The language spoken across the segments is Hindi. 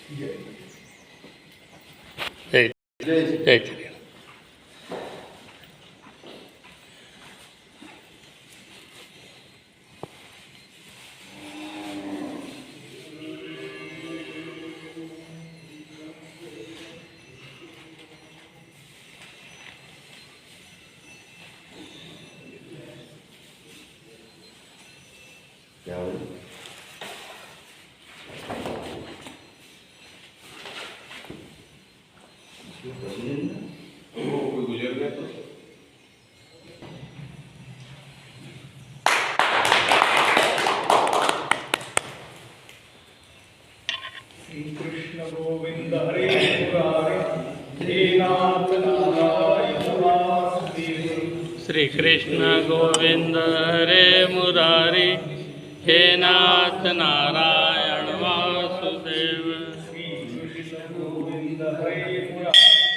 जय जय श्री राम। कोई गुजर गया तो श्री कृष्ण गोविंद हरे मुरारे हे नाथ नारायण वासुदेव। श्री कृष्ण गोविंद हरे मुरारी हे नाथ नारायण वासुदेव। श्री कृष्ण गोविंद हरे मुरारे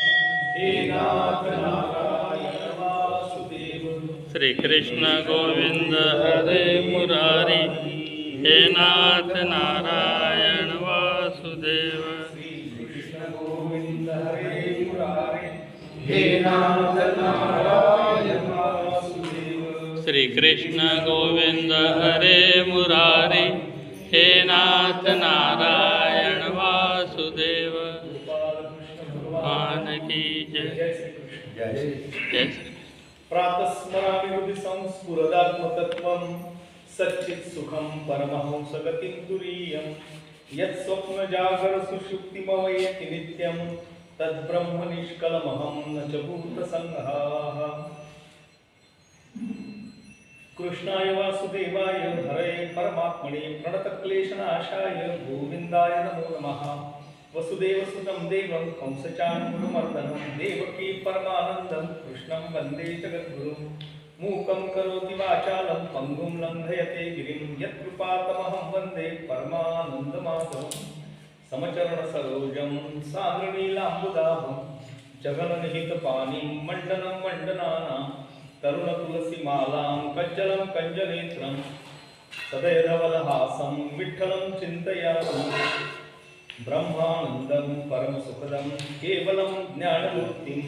हे नाथ नारायण वासुदेव। श्री कृष्ण गोविंद हरे मुरारी हे नाथ नारायण वासुदेव। श्री कृष्ण गोविंद हरे मुरारे हे नाथ नारायण वासुदेव। श्री कृष्ण गोविंद हरे मुरारी हे नाथ नारायण वासुदेव। भगवान की जय। जय श्री कृष्ण। जय श्री प्रातः स्मरामि हृदि संस्फुरदात्मतत्त्वं सच्चित् सुखं परमहंसगतिं तुरीयं यत् स्वप्नजागर सुषुप्तिमवयति नित्यं तद्ब्रह्म निष्कलमहं न च भूतसंघाः। कृष्णाय वासुदेवाय हरये परमात्मने प्रणतक्लेशनाशाय गोविन्दाय नमो नमः। वसुदेवसुतं देवं कंसचाणूरमर्दनं देवकी परमानन्दं कृष्णं वन्दे जगद्गुरुं। मूकं करोति वाचालं पङ्गुं लङ्घयते गिरिं यत्कृपातमहं वन्दे परमानन्दमाधवं। समचरणसरोजं सान्द्रनीलाम्बुदाभं जगन्निहितपाणिं मण्डनं मण्डनानां तरुणतुलसीमालां कज्जलं कञ्जनेत्रं सदयधवलहासं विठ्ठलं चिन्तयामि। ब्रह्मानन्दं परमसुखदं केवलं ज्ञानमूर्तिं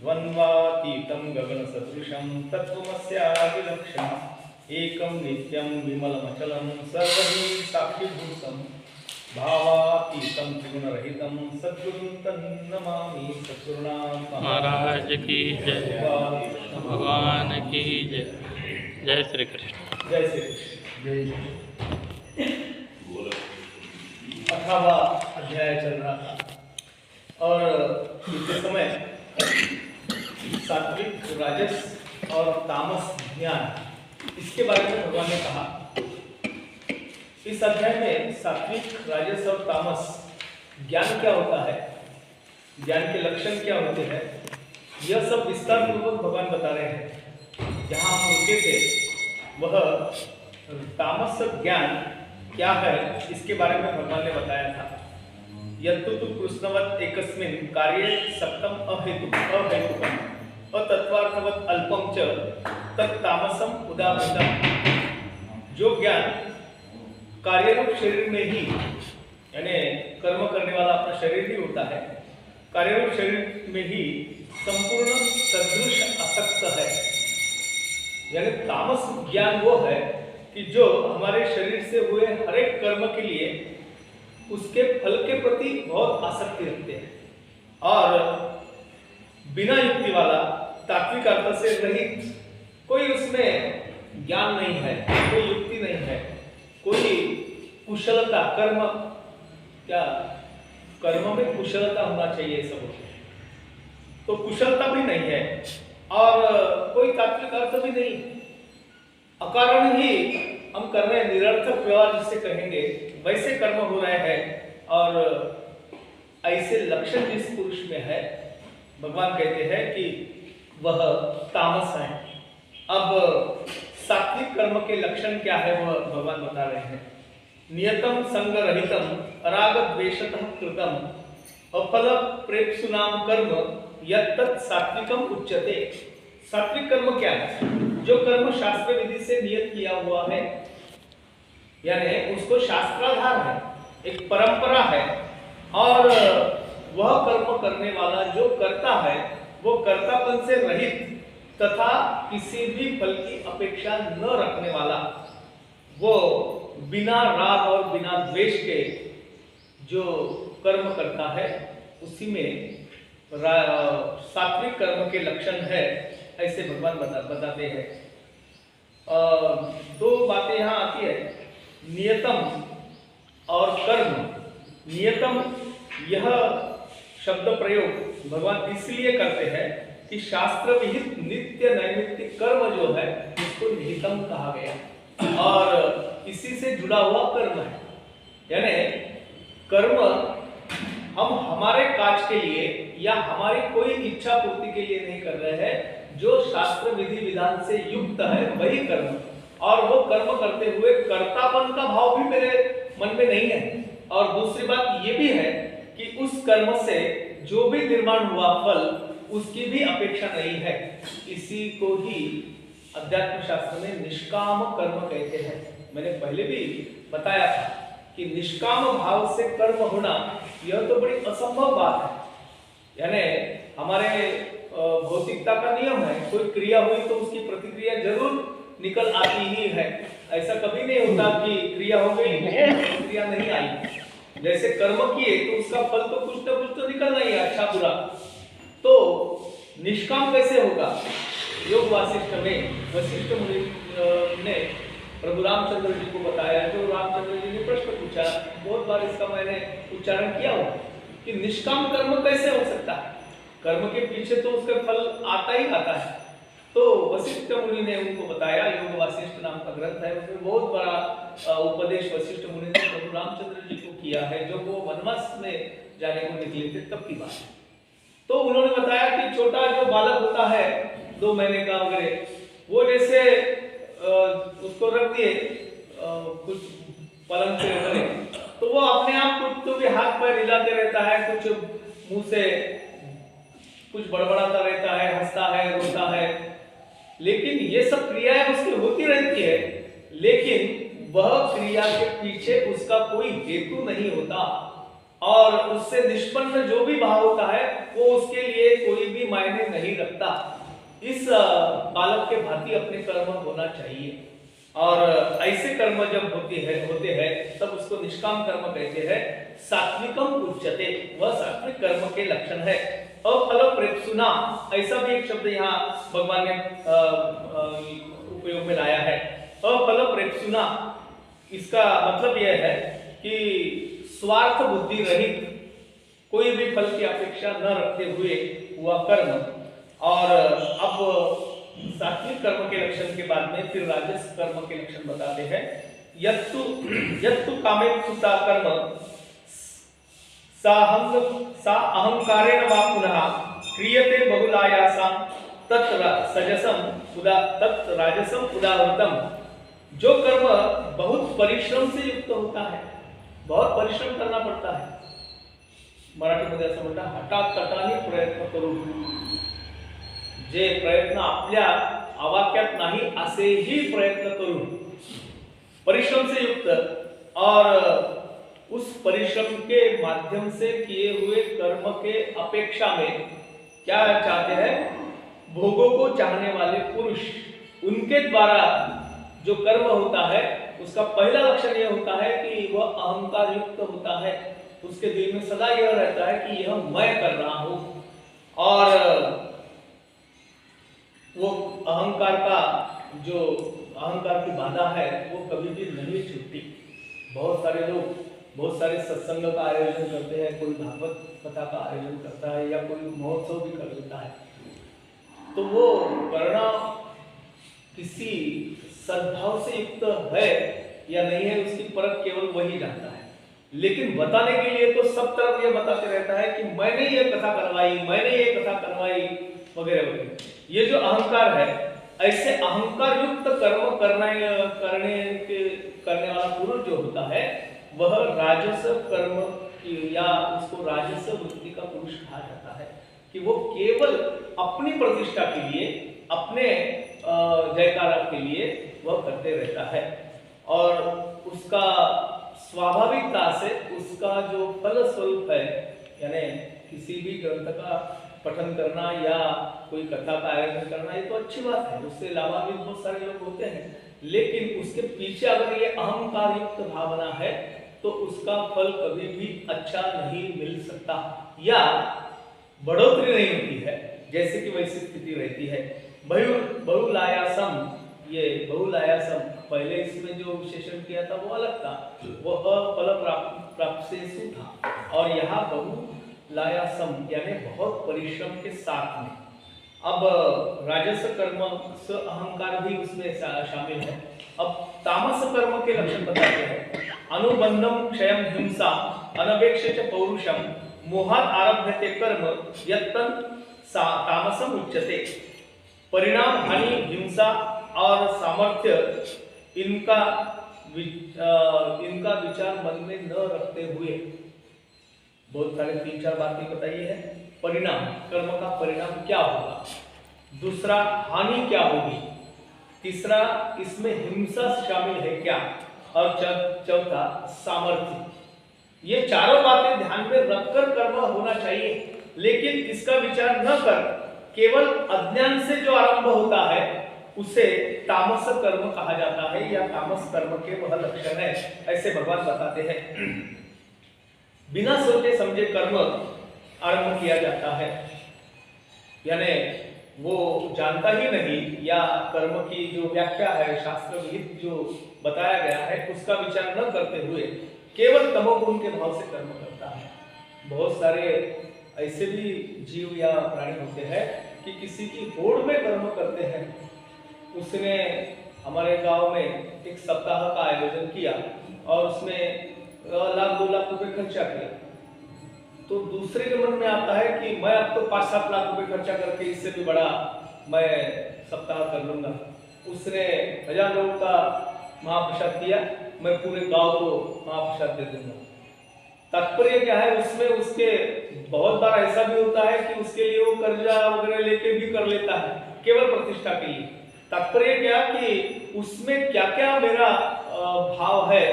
द्वन्द्वातीतं गगनसदृशं तत्त्वमस्यादिलक्ष्यम् एकं नित्यं विमलमचलं सर्वधी साक्षिभूतं भावातीतं त्रिगुणरहितं सद्गुरुं तन्नमामि। सद्गुरुनाथ महाराज की जय। भगवान की जय। जय श्री कृष्ण। जय श्री कृष्ण। 18वां अध्याय चल रहा था और इस समय सात्विक राजस और तामस ज्ञान इसके बारे में भगवान ने कहा। इस अध्याय में सात्विक राजस और तामस ज्ञान क्या होता है, ज्ञान के लक्षण क्या होते हैं, यह सब विस्तार पूर्वक भगवान बता रहे हैं। जहाँ हम रुके थे वह तामस ज्ञान क्या है इसके बारे में भगवान ने बताया था। यत्तु तु कृष्णवत् एकस्मिन् कार्ये सक्तम अहेतुकम अतत्वार्थवत् अल्पम च तत्तामसम उदाहृतम। जो ज्ञान कार्यरूप शरीर में ही यानी कर्म करने वाला अपना शरीर ही होता है, कार्यरूप शरीर में ही संपूर्ण सदृश आसक्त है, यानी तामस ज्ञान वो है कि जो हमारे शरीर से हुए हर एक कर्म के लिए उसके फल के प्रति बहुत आसक्ति रखते हैं और बिना युक्ति वाला तात्विक अर्थ से रहित कोई उसमें ज्ञान नहीं है, कोई युक्ति नहीं है, कोई कुशलता कर्म क्या कर्म में कुशलता होना चाहिए सब, तो कुशलता भी नहीं है और कोई तात्विक अर्थ भी नहीं। अकारण ही हम कर रहे हैं, निरर्थक व्यवहार जिसे कहेंगे वैसे कर्म हो रहे हैं और ऐसे लक्षण जिस पुरुष में है भगवान कहते हैं कि वह तामस है। अब सात्विक कर्म के लक्षण क्या है वह भगवान बता रहे हैं। नियतम संग रहितम राग द्वेषतः कृतम अफल प्रेप्सुनाम कर्म यत्तत् सात्विकम उच्यते। सात्विक कर्म क्या है? जो कर्म शास्त्र विधि से नियत किया हुआ है, यानी उसको शास्त्राधार है, एक परंपरा है और वह कर्म करने वाला जो करता है वो कर्तापन से रहित तथा किसी भी फल की अपेक्षा न रखने वाला, वो बिना राग और बिना द्वेष के जो कर्म करता है उसी में सात्विक कर्म के लक्षण है, ऐसे भगवान बताते हैं। दो बातें यहाँ आती है, नियतम और कर्म। नियतम यह शब्द प्रयोग भगवान इसलिए करते हैं कि शास्त्र विहित नित्य नैमित्तिक कर्म जो है उसको निहितम कहा गया और इसी से जुड़ा हुआ कर्म है। यानी कर्म हम हमारे काज के लिए या हमारी कोई इच्छा पूर्ति के लिए नहीं कर रहे हैं, जो शास्त्र विधि विधान से युक्त है वही कर्म, और वो कर्म करते हुए कर्तापन का भाव भी मेरे मन में नहीं है। और दूसरी बात ये भी है कि उस कर्म से जो भी निर्माण हुआ फल उसकी भी अपेक्षा नहीं है। इसी को ही अध्यात्म शास्त्र में निष्काम कर्म कहते हैं। मैंने पहले भी बताया था कि निष्काम भाव से कर्म होना यह तो बड़ी असंभव बात है। यानी हमारे भौतिकता का नियम है, कोई क्रिया हुई तो उसकी प्रतिक्रिया जरूर निकल आती ही है। ऐसा कभी नहीं होता कि क्रिया हो गई प्रतिक्रिया नहीं आई। जैसे कर्म किए तो उसका फल तो कुछ ना कुछ तो निकलना ही है, अच्छा बुरा। तो निष्काम कैसे होगा? योग वासिष्ठ में वशिष्ठ मुनि ने प्रभु रामचंद्र जी को बताया, जो रामचंद्र जी ने प्रश्न पूछा, बहुत बार इसका मैंने उच्चारण किया हो कि निष्काम कर्म कैसे हो सकता है, कर्म के पीछे तो उसका फल आता ही आता है। तो वशिष्ठ मुनि ने उनको बताया, योग वासिष्ठ नाम का ग्रंथ है, उसमें बहुत बड़ा उपदेश वशिष्ठ मुनि ने प्रभु रामचंद्र जी को किया है, जो वो वनवास में जाने को निकले थे तब की बात है। तो उन्होंने बताया कि छोटा जो बालक होता है 2 महीने का वगैरह, वो जैसे उसको रख दिए कुछ पलंग पे वगैरह, तो वो अपने आप कुछ तो भी हाथ पैर हिलाते रहता है, कुछ मुंह से कुछ बड़बड़ाता रहता है, हंसता है, रोता है, लेकिन ये सब क्रियाएं उसकी होती रहती है, लेकिन वह क्रिया के पीछे उसका कोई हेतु नहीं होता और उससे निष्पन्न जो भी भाव होता है वो उसके लिए कोई भी मायने नहीं रखता। इस बालक के भांति अपने कर्म होना चाहिए, और ऐसे कर्म जब होते हैं तब उसको निष्काम कर्म कहते हैं। सात्विकम उच्यते, वह सात्विक कर्म के लक्षण है। अफल प्रेप्सुना, ऐसा भी एक शब्द यहाँ भगवान ने उपयोग में लाया है। अफल प्रेप्सुना, इसका मतलब यह है कि स्वार्थ बुद्धि रहित, कोई भी फल की अपेक्षा न रखते हुए हुआ कर्म। और अब सात्विक कर्म के लक्षण के बाद में फिर राजस कर्म के लक्षण बताते हैं। यत्तु कामेप्सुता कर्म सा अहंकारेण वा पुनः क्रियते बहुलायासं तत् राजसम उदाहृतम। जो कर्म बहुत परिश्रम से युक्त होता है, बहुत परिश्रम करना पड़ता है, मराठीमध्ये असं म्हणतात हटातटाने प्रयत्न करून, जे प्रयत्न आपल्या आवाक्यात नाही असेही प्रयत्न करून परिश्रम से युक्त, और उस परिश्रम के माध्यम से किए हुए कर्म के अपेक्षा में क्या चाहते हैं, भोगों को चाहने वाले पुरुष, उनके द्वारा जो कर्म होता है उसका पहला लक्षण यह होता है कि वह अहंकार युक्त होता है। उसके दिल में सदा यह रहता है कि यह मैं कर रहा हूं, और वो अहंकार का जो अहंकार की बाधा है वो कभी भी नहीं छूटती। बहुत सारे लोग बहुत सारे सत्संग का आयोजन करते हैं, कोई भागवत कथा का आयोजन करता है या कोई महोत्सव भी कर लेता है, तो वो करना किसी सद्भाव से युक्त है या नहीं है उसकी परख केवल वही जानता है। लेकिन बताने के लिए तो सब तरफ ये बताते रहता है कि मैंने ये कथा करवाई, मैंने ये कथा करवाई वगैरह वगैरह। ये जो अहंकार है, ऐसे अहंकार युक्त कर्म करने वाला पुरुष जो होता है वह राजस कर्म या उसको राजस वृत्ति का पुरुष कहा जाता है, कि वो केवल अपनी प्रतिष्ठा के लिए, अपने जयकारा के लिए वह करते रहता है, और उसका स्वाभाविकता से उसका जो फल स्वरूप है यानी किसी भी ग्रंथ का पठन करना या कोई कथा का आयोजन करना ये तो अच्छी बात है, उससे लाभान्वित बहुत सारे लोग होते हैं, लेकिन उसके पीछे अगर ये अहंकार युक्त भावना है तो उसका फल कभी भी अच्छा नहीं मिल सकता या बढ़ोतरी नहीं होती है, जैसे कि वैसी स्थिति रहती है। बहुलायासम, ये बहुलायासम पहले इसमें जो विशेषण किया था वो अलग था, वह फल प्राप्सेसु था, और यहाँ बहुलायासम यानी बहुत परिश्रम के साथ में। अब राजस कर्म से अहंकार भी उसमें शामिल है। अब तामस कर्म के लक्षण बताते हैं। अनुबंधम क्षयम हिंसा अनपेक्षित पौरुषम मोहात आरभ्यते कर्म यत्तन तामसम उच्यते। परिणाम हानि हिंसा और सामर्थ्य इनका विचार मन में न रखते हुए बहुत सारे 3-4 बातें बताई है। परिणाम, कर्म का परिणाम क्या होगा, दूसरा हानि क्या होगी, तीसरा इसमें हिंसा शामिल है क्या, और चौथा सामर्थ्य। ये चारों बातें ध्यान में रखकर कर्म होना चाहिए, लेकिन इसका विचार न कर केवल अज्ञान से जो आरंभ होता है उसे तामस कर्म कहा जाता है या तामस कर्म के वह लक्षण है, ऐसे भगवान बताते हैं। बिना सोचे समझे कर्म आरंभ किया जाता है, यानी वो जानता ही नहीं या कर्म की जो व्याख्या है शास्त्र विहित जो बताया गया है उसका विचार न करते हुए केवल तमोगुण के भाव से कर्म करता है। बहुत सारे ऐसे भी जीव या प्राणी होते हैं कि किसी की होड़ में कर्म करते हैं। उसने हमारे गांव में एक सप्ताह का आयोजन किया और उसमें 1-2 लाख रुपए खर्चा किया, तो दूसरे के मन में आता है कि मैं अब तो 5-7 लाख रुपए खर्चा करके इससे भी बड़ा मैं सप्ताह कर लूंगा। उसने 1000 लोगों का महाप्रसाद किया, मैं पूरे गांव को महाप्रसाद दे दूंगा। तात्पर्य क्या है उसमें, उसके बहुत बार ऐसा भी होता है कि उसके लिए वो कर्जा वगैरह लेके भी कर लेता है केवल प्रतिष्ठा के लिए। तात्पर्य क्या कि उसमें क्या क्या मेरा भाव है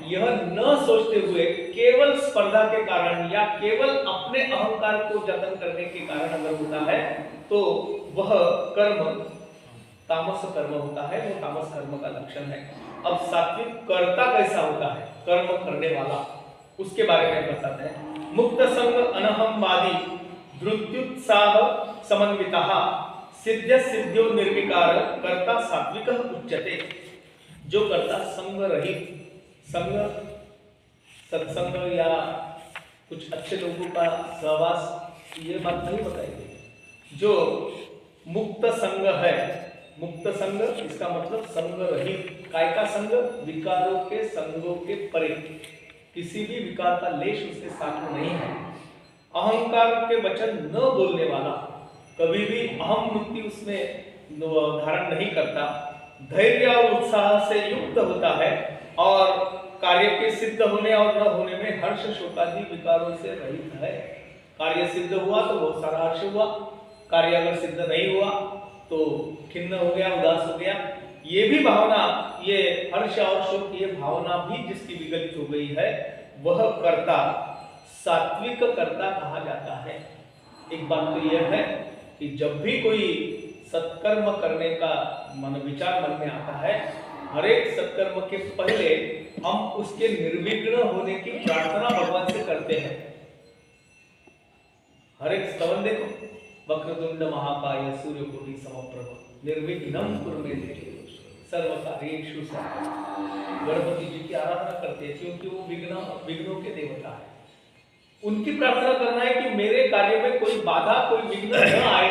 यह न सोचते हुए केवल स्पर्धा के कारण या केवल अपने अहंकार को जतन करने के कारण अगर होता है तो वह कर्म तामस कर्म होता है, वो तामस कर्म का लक्षण है। अब सात्विक कर्ता कैसा होता है, कर्म करने वाला, उसके बारे में बताते हैं। मुक्त संग अनहमवादी धृत्युत्साह समन्वितः सिद्ध सिद्ध्यो निर्विकार कर्ता सात्विक उच्यते। जो कर्ता संग रहित, संग सत्संग या कुछ अच्छे लोगों का सहवास, ये बात नहीं बताई। जो मुक्त संग है, मुक्त संग इसका मतलब संग रहित, काय का संग, विकारों के संगों के परे, किसी भी विकार का लेश उसके साथ में नहीं है। अहंकार के वचन न बोलने वाला, कभी भी अहम वृत्ति उसमें धारण नहीं करता, धैर्य और उत्साह से युक्त होता है और कार्य के सिद्ध होने और न होने में हर्ष शोकादि विकारों से रहित है। कार्य सिद्ध हुआ तो बहुत सारा हर्ष हुआ, कार्य अगर सिद्ध नहीं हुआ तो खिन्न हो गया, उदास हो गया। ये भी भावना, ये हर्ष और शोक, ये भावना भी जिसकी विगलित हो गई है वह कर्ता सात्विक कर्ता कहा जाता है। एक बात तो यह है कि जब भी कोई सत्कर्म करने का विचार मन में आता है, हर एक सत्कर्म के पहले हम उसके निर्विघ्न होने की प्रार्थना भगवान से करते हैं। हर एक स्तवन देखो, वक्रतुंड महाकाय सूर्यकोटि समप्रभ निर्विघ्नं कुरु मे देव सर्वकार्येषु सर्वदा। गणपति जी की आराधना करते हैं क्योंकि वो विघ्नों के देवता है। उनकी प्रार्थना करना है कि मेरे कार्य में कोई बाधा, कोई विघ्न न आए,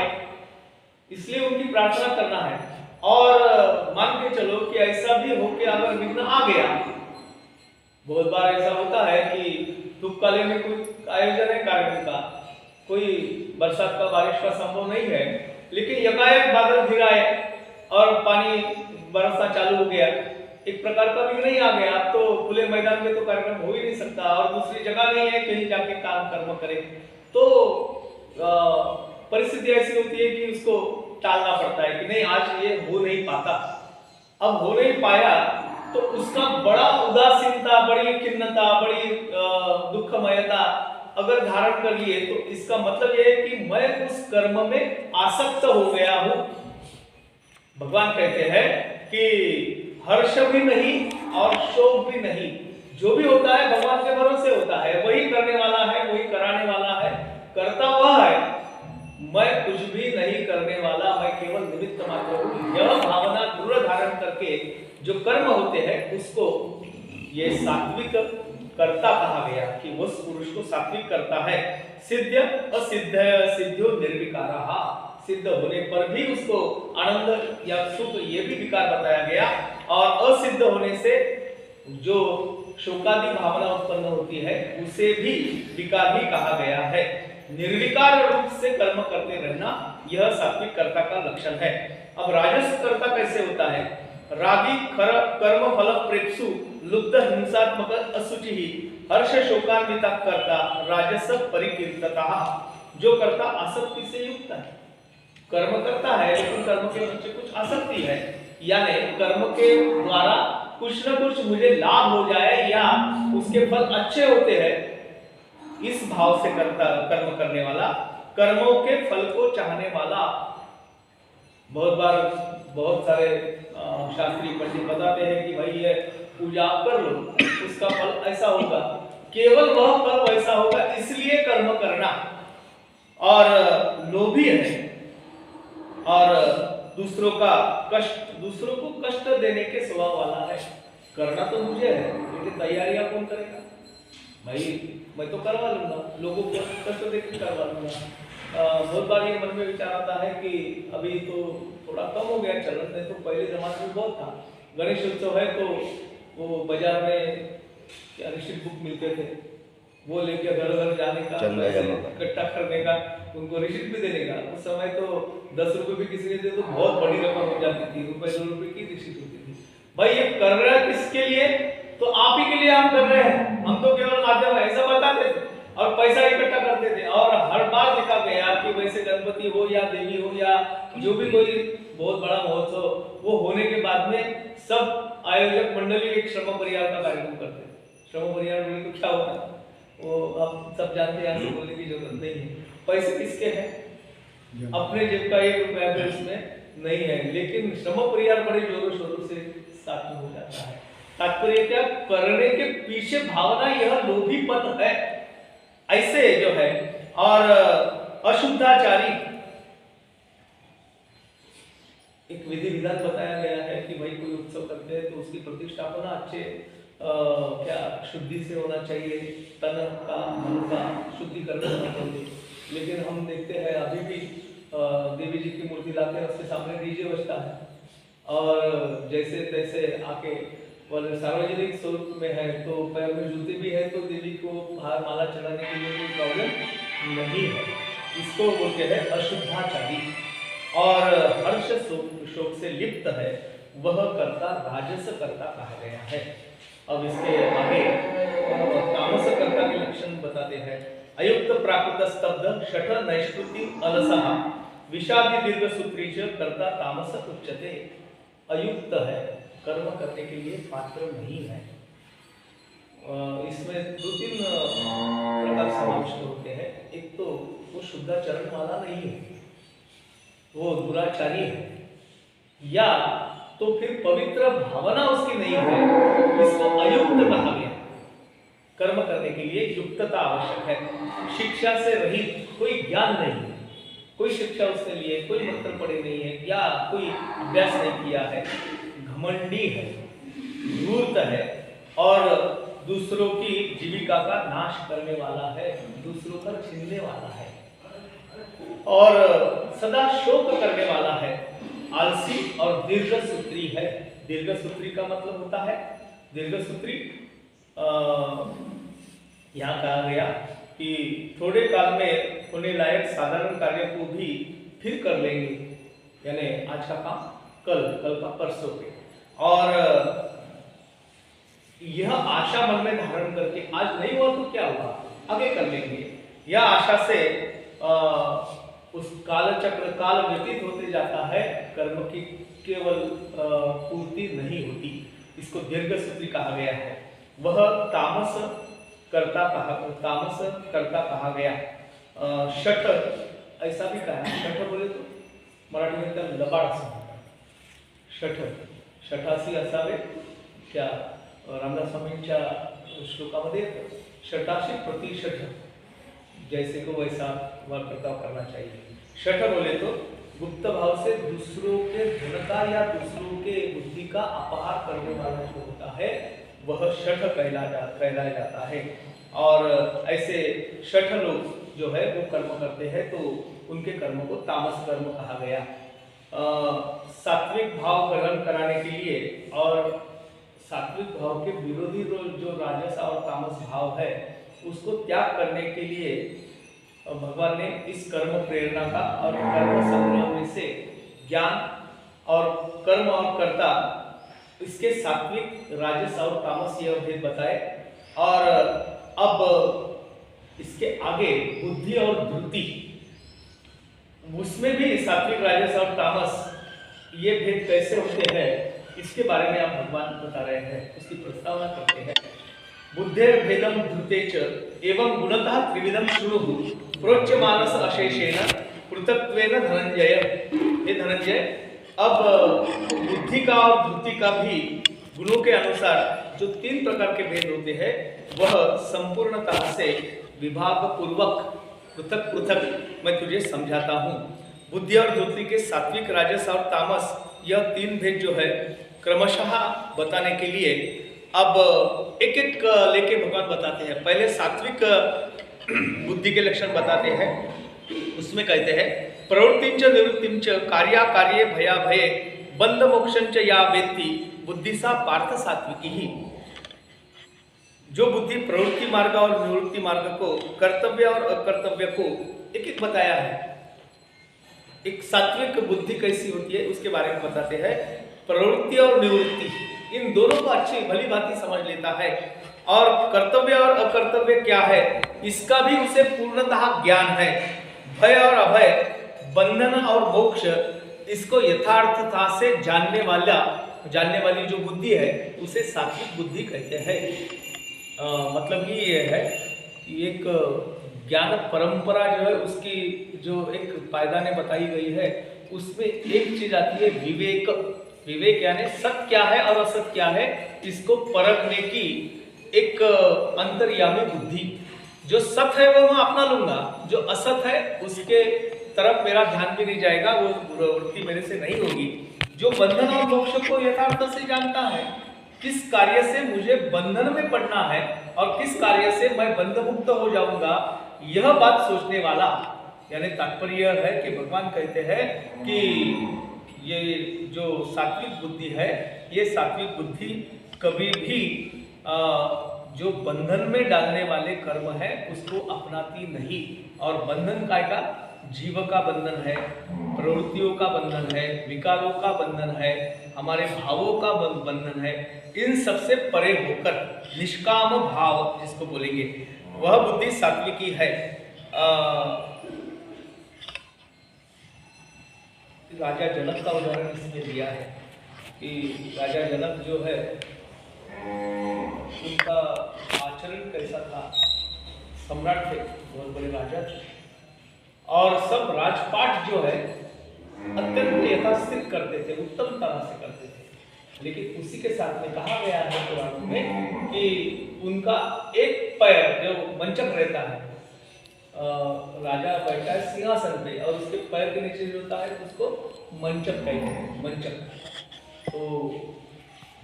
इसलिए उनकी प्रार्थना करना है। और मान के चलो कि ऐसा भी हो कि अगर विघ्न आ गया, बहुत बार ऐसा होता है कि धूप काले में कोई आयोजन है कार्यक्रम का, कोई बरसात का बारिश का संभव नहीं है, लेकिन यकायक बादल घिर आए और पानी बरसना चालू हो गया, एक प्रकार का विघ्न नहीं आ गया। अब तो खुले मैदान में तो कार्यक्रम हो ही नहीं सकता और दूसरी जगह नहीं है कहीं जाके काम कर्म करे, तो परिस्थिति ऐसी होती है कि उसको टालना पड़ता है कि नहीं आज ये हो नहीं पाता। अब हो नहीं पाया तो उसका बड़ा उदासीनता, बड़ी खिन्नता, बड़ी दुखमयता अगर धारण कर लिए तो इसका मतलब यह है कि मैं उस कर्म में आसक्त हो गया हूं। भगवान कहते हैं कि हर्ष भी नहीं और शोक भी नहीं, जो भी होता है भगवान के भरोसे होता है, वही करने वाला है, वही कराने वाला है, करता वह है, मैं कुछ भी नहीं करने वाला, मैं केवल निमित्त मात्र हूं। यह भावना दृढ़ धारण करके जो कर्म होते हैं उसको ये सात्विक कर्ता कहा गया कि उस पुरुष को सात्विक करता है। सिद्ध असिद्ध सिद्ध्यो निर्विकारा, सिद्ध होने पर भी उसको आनंद या सुख ये भी विकार बताया गया, और असिद्ध होने से जो शोकादि भावना उत्पन्न होती है उसे भी विकार ही कहा गया है। निर्विकार रूप से कर्म करते रहना यह सात्विक कर्ता का लक्षण है। अब राजस कर्ता कैसे होता है? रागी कर्म फल प्रेप्सु लुब्ध हिंसात्मक असुचि हर्ष शोकान्विता कर्ता राजस परिकीर्तता, जो कर्ता आसक्ति से युक्त है, कर्म करता है लेकिन कर्म के पीछे कुछ आसक्ति है, यानी कर्म के द्वारा कुछ न कुछ मुझे लाभ हो जाए या उसके फल अच्छे होते हैं, इस भाव से करता कर्म करने वाला, कर्मों के फल को चाहने वाला। बहुत बार बहुत सारे शास्त्री पंडित बताते हैं कि भाई ये पूजा कर लो उसका फल ऐसा होगा, केवल वह फल वैसा होगा इसलिए कर्म करना, और लोभी है और दूसरों को कष्ट देने के स्वभाव वाला है। करना तो मुझे है लेकिन तैयारियां कौन करेगा? भाई मैं तो करवा लूंगा, लोगों को कष्ट देकर करवा लूंगा। बहुत बार ये मन में विचार आता है कि अभी तो थोड़ा कम हो गया चलन, नहीं तो पहले जमाने में बहुत था। गणेश उत्सव है तो वो बाजार में क्या रिसिप्ट बुक मिलते थे, वो लेके घर घर जाने का, इकट्ठा करने का, उनको रिसिप्ट भी देने का। उस समय तो 10 रुपए भी किसी ने दे तो बहुत बड़ी रकम हो जाती थी, ₹2 की रिसिप्ट होती थी। भाई ये कर रहा है किसके लिए? तो आप ही के लिए हम कर रहे हैं, हम तो केवल माध्यम है ऐसा बताते थे और पैसा इकट्ठा करते थे। और हर बार देखा गया कि वैसे गणपति हो या देवी हो या जो भी कोई बहुत बड़ा महोत्सव, वो होने के बाद में सब आयोजक मंडली एक श्रम परिहार का कार्यक्रम करते हैं। श्रम परिहार में तो क्या होता है वो आप सब जानते हैं, बोलने की जरूरत नहीं है। पैसे किसके हैं? अपने जेब का 1 रुपया भी उसमें नहीं है, लेकिन श्रम परिहार बड़े जोरों शोरों से साथ में हो जाता है। तात्पर्य क्या? करने के पीछे भावना यह लोभीपन है, ऐसे जो है। और अशुद्धाचारी, एक विधि विधान बताया गया है कि भाई कोई उत्सव करते हैं तो उसकी प्रतिष्ठापना अच्छे क्या शुद्धि से होना चाहिए, तन का मन का शुद्धिकरण होना चाहिए। लेकिन हम देखते हैं अभी भी देवी जी की मूर्ति लाते हैं, उसके सामने डीजे बजता है और जैसे तैसे आके बोले सार्वजनिक स्वरूप में है तो पैर में जूते भी है तो देवी को हार माला चढ़ाने के लिए कोई प्रॉब्लम नहीं है। इसको बोलते हैं अशुद्धाचारी। और हर्ष शोक से लिप्त है वह कर्ता राजस कर्ता कहा गया है। अब इसके आगे तामस कर्ता के लक्षण बताते हैं। अयुक्त प्राकृत स्तब्ध शठ नैष्कृति अलसः विषादी दीर्घ सूत्री च कर्ता तामस उच्यते। अयुक्त है, कर्म करने के लिए पात्र नहीं है। इसमें 2-3 प्रकार समाविष्ट होते हैं। एक तो वो शुद्धाचरण वाला नहीं है, वो दुराचारी है, या तो फिर पवित्र भावना उसकी नहीं है, इसको अयुक्त कहा गया। कर्म करने के लिए युक्तता आवश्यक है। शिक्षा से रहित, कोई ज्ञान नहीं है, कोई शिक्षा उसने लिए, कोई मंत्र पढ़े नहीं है या कोई अभ्यास नहीं किया है, घमंडी है, धूर्त है और दूसरों की जीविका का नाश करने वाला है, दूसरों का छीनने वाला है और सदा शोक करने वाला है, आलसी और दीर्घसूत्री है। दीर्घसूत्री का मतलब होता है, दीर्घसूत्री यहाँ कहा गया कि थोड़े काल में होने लायक साधारण कार्य को भी फिर कर लेंगे, यानी आज का काम कल, कल का परसों पे। और यह आशा मन में धारण करके आज नहीं हुआ तो क्या हुआ, आगे कर लेंगे, यह आशा से उस काल चक्र काल व्यतीत होते जाता है, कर्म की केवल पूर्ति नहीं होती। इसको दीर्घसूत्री कहा गया है। वह तामस तामस कर्ता कहा गया। शठ ऐसा भी कहा, शठ बोले तो मराठी में त्याला लबाड असं म्हणतात। शठ शठासी असावे क्या रामदास स्वामींच्या श्लोकामध्ये येतं, शठाशी प्रतिशठ, जैसे को वैसा वर्ताव करना चाहिए। शठ बोले तो गुप्त भाव से दूसरों के धन का या दूसरों के बुद्धि का अपहार करने वाला जो होता है वह शठ कहलाया जाता है। और ऐसे शठ लोग जो है वो कर्म करते हैं तो उनके कर्म को तामस कर्म कहा गया। सात्विक भाव ग्रहण कराने के लिए और सात्विक भाव के विरोधी जो राजस और तामस भाव है उसको त्याग करने के लिए भगवान ने इस कर्म प्रेरणा का और कर्म संग्रह में से ज्ञान और कर्म और कर्ता इसके सात्विक राजस और तामस यह भेद बताए। और अब इसके आगे बुद्धि और धृति, उसमें भी सात्विक राजस और तामस ये भेद कैसे होते हैं इसके बारे में आप भगवान बता रहे हैं, उसकी प्रस्तावना करते हैं। बुद्धेर भेदम धृते च एवं गुणतः त्रिविधम शृणु प्रोच्य मानस अशेषेण पृथक्त्वेन धनंजय। हे धनंजय, अब बुद्धि का और धृति का भी गुणों के अनुसार जो 3 प्रकार के भेद होते हैं वह संपूर्णतः से विभाग पूर्वक पृथक पृथक मैं तुझे समझाता हूँ। बुद्धि और धृति के सात्विक राजस और तामस यह 3 भेद जो है क्रमशः बताने के लिए अब एक एक लेके भगवान बताते हैं। पहले सात्विक बुद्धि के लक्षण बताते हैं, उसमें कहते हैं प्रवृत्तिंच निवृत्तिंच कार्या कार्ये भया भये बंध मोक्षंच या वेत्ति बुद्धि सा पार्थ सात्विकी ही। जो बुद्धि प्रवृत्ति मार्ग और निवृत्ति मार्ग को, कर्तव्य और अकर्तव्य को एक एक बताया है। एक सात्विक बुद्धि कैसी होती है उसके बारे में बताते हैं। प्रवृत्ति और निवृत्ति इन दोनों को अच्छी भली भांति समझ लेता है और कर्तव्य और अकर्तव्य क्या है इसका भी उसे पूर्णतः ज्ञान है। भय और अभय, बंधन और मोक्ष, इसको यथार्थता से जानने वाली जो बुद्धि है उसे सात्विक बुद्धि कहते हैं। मतलब ये है कि एक ज्ञान परंपरा जो है उसकी जो एक पायदाने बताई गई है उसमें एक चीज आती है विवेक। विवेक यानी सत्य क्या है और असत्य क्या है इसको परखने की एक अंतर्यामी बुद्धि। जो सत्य है वो मैं अपना लूंगा, जो असत है उसके तरफ मेरा ध्यान भी नहीं जाएगा, वो प्रवृत्ति मेरे से नहीं होगी। जो बंधन और मोक्ष को यथार्थ से जानता है, किस कार्य से मुझे बंधन में पड़ना है और किस कार्य से मैं बंध मुक्त हो जाऊंगा, यह बात सोचने वाला, यानी तात्पर्य है कि भगवान कहते हैं कि ये जो सात्विक बुद्धि है ये सात्विक बुद्धि कभी भी जो बंधन में डालने वाले कर्म है उसको अपनाती नहीं। और बंधन काय का, जीव का बंधन है, प्रवृत्तियों का बंधन है, विकारों का बंधन है, हमारे भावों का बंधन है। इन सबसे परे होकर निष्काम भाव जिसको बोलेंगे वह बुद्धि सात्विकी है। राजा जनक का उदाहरण इसमें दिया है कि राजा जनक जो है उनका आचरण कैसा था। सम्राट थे, बहुत बड़े राजा थे और सब राजपाट जो है अत्यंत यथास्थित करते थे, उत्तम तरह से करते थे। लेकिन उसी के साथ में कहा गया है पुराण में कि उनका एक पैर जो मंचक रहता है, राजा बैठा है सिंहासन पे और उसके पैर के नीचे जो होता है उसको मंचक कहते हैं। मंचक, तो